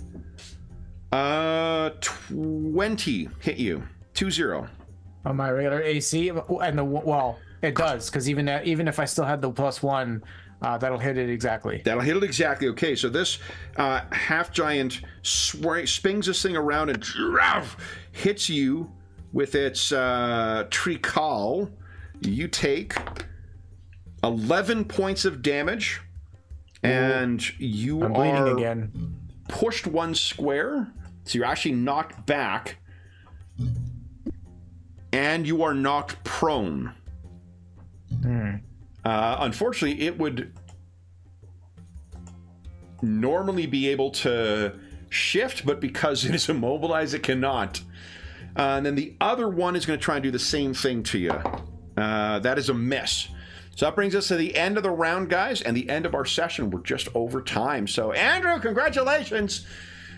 20 hit you? 20. On my regular AC, and it does, because even if I still had the +1, that'll hit it exactly. That'll hit it exactly. Okay, so this half-giant spins this thing around and hits you with its Tricol. You take 11 points of damage, and you I'm bleeding again. Pushed 1 square, so you're actually knocked back, and you are knocked prone. Unfortunately, it would normally be able to shift, but because it is immobilized, it cannot. And then the other one is going to try and do the same thing to you. That is a miss. So that brings us to the end of the round, guys, and the end of our session. We're just over time. So, Andrew, congratulations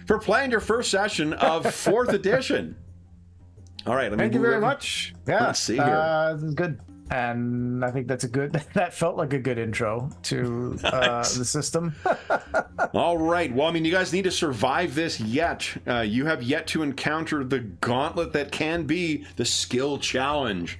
for playing your first session of 4th edition. All right. Thank you very much. Yeah. Let's see here. This is good. And I think that felt like a good intro to the system. All right. Well, I mean, you guys need to survive this yet. You have yet to encounter the gauntlet that can be the skill challenge.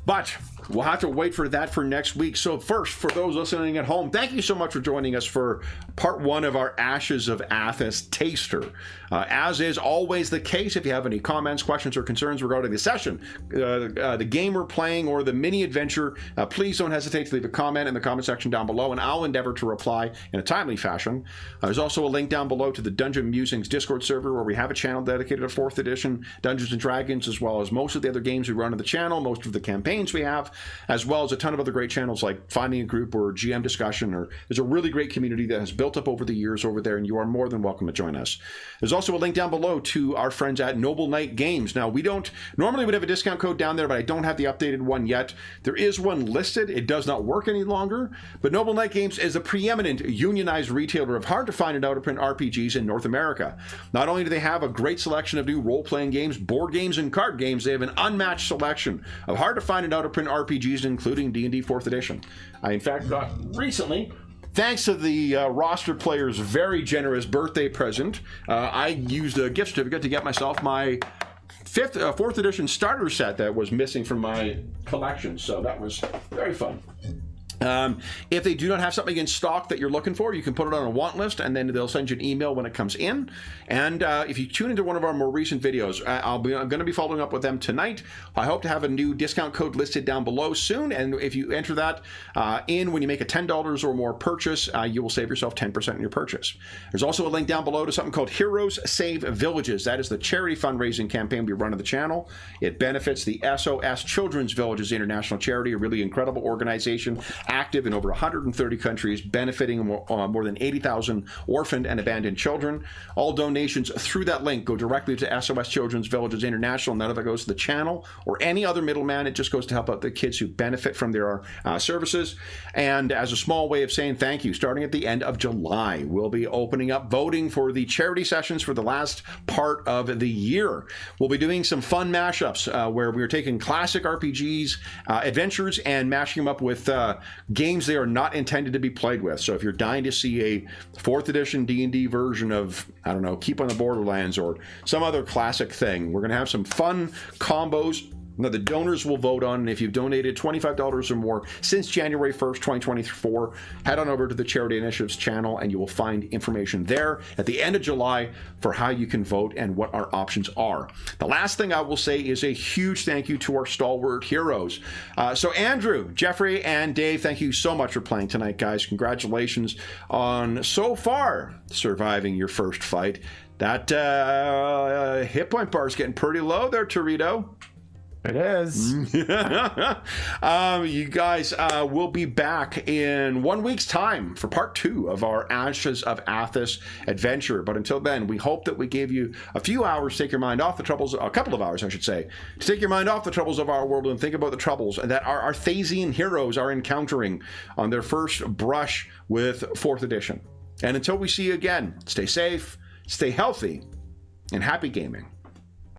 But we'll have to wait for that for next week. So first, for those listening at home, thank you so much for joining us for part 1 of our Ashes of Athas taster. As is always the case, if you have any comments, questions, or concerns regarding the session, the game we're playing, or the mini adventure, please don't hesitate to leave a comment in the comment section down below, and I'll endeavor to reply in a timely fashion. There's also a link down below to the Dungeon Musings Discord server, where we have a channel dedicated to 4th edition Dungeons & Dragons, as well as most of the other games we run on the channel, most of the campaigns campaigns we have, as well as a ton of other great channels like Finding a Group or GM Discussion. Or there's a really great community that has built up over the years over there, and you are more than welcome to join us. There's also a link down below to our friends at Noble Knight Games. Now, we don't normally would have a discount code down there, but I don't have the updated one yet. There is one listed. It does not work any longer, but Noble Knight Games is a preeminent unionized retailer of hard to find and out of print RPGs in North America. Not only do they have a great selection of new role-playing games, board games, and card games, they have an unmatched selection of hard to find and out of print RPGs, including D&D 4th edition. I in fact got recently, thanks to the roster player's very generous birthday present, I used a gift certificate to get myself my 4th edition starter set that was missing from my collection, so that was very fun. If they do not have something in stock that you're looking for, you can put it on a want list, and then they'll send you an email when it comes in. And if you tune into one of our more recent videos, I'm going to be following up with them tonight. I hope to have a new discount code listed down below soon, and if you enter that in when you make a $10 or more purchase, you will save yourself 10% on your purchase. There's also a link down below to something called Heroes Save Villages. That is the charity fundraising campaign we run on the channel. It benefits the SOS Children's Villages International Charity, a really incredible organization, active in over 130 countries, benefiting more than 80,000 orphaned and abandoned children. All donations through that link go directly to SOS Children's Villages International. None of it goes to the channel or any other middleman. It just goes to help out the kids who benefit from their services. And as a small way of saying thank you, starting at the end of July, we'll be opening up voting for the charity sessions for the last part of the year. We'll be doing some fun mashups where we're taking classic RPGs, adventures, and mashing them up with games they are not intended to be played with. So if you're dying to see a 4th edition D&D version of, I don't know, Keep on the Borderlands or some other classic thing, we're going to have some fun combos that the donors will vote on. And if you've donated $25 or more since January 1st, 2024, head on over to the Charity Initiatives channel and you will find information there at the end of July for how you can vote and what our options are. The last thing I will say is a huge thank you to our stalwart heroes. So Andrew, Jeffrey, and Dave, thank you so much for playing tonight, guys. Congratulations on so far surviving your first fight. That hit point bar is getting pretty low there, Torito. It is. You guys will be back in 1 week's time for part 2 of our Ashes of Athas adventure. But until then, we hope that we gave you a few hours to take your mind off the troubles, a couple of hours, I should say, to take your mind off the troubles of our world and think about the troubles that our Arthasian heroes are encountering on their first brush with 4th edition. And until we see you again, stay safe, stay healthy, and happy gaming.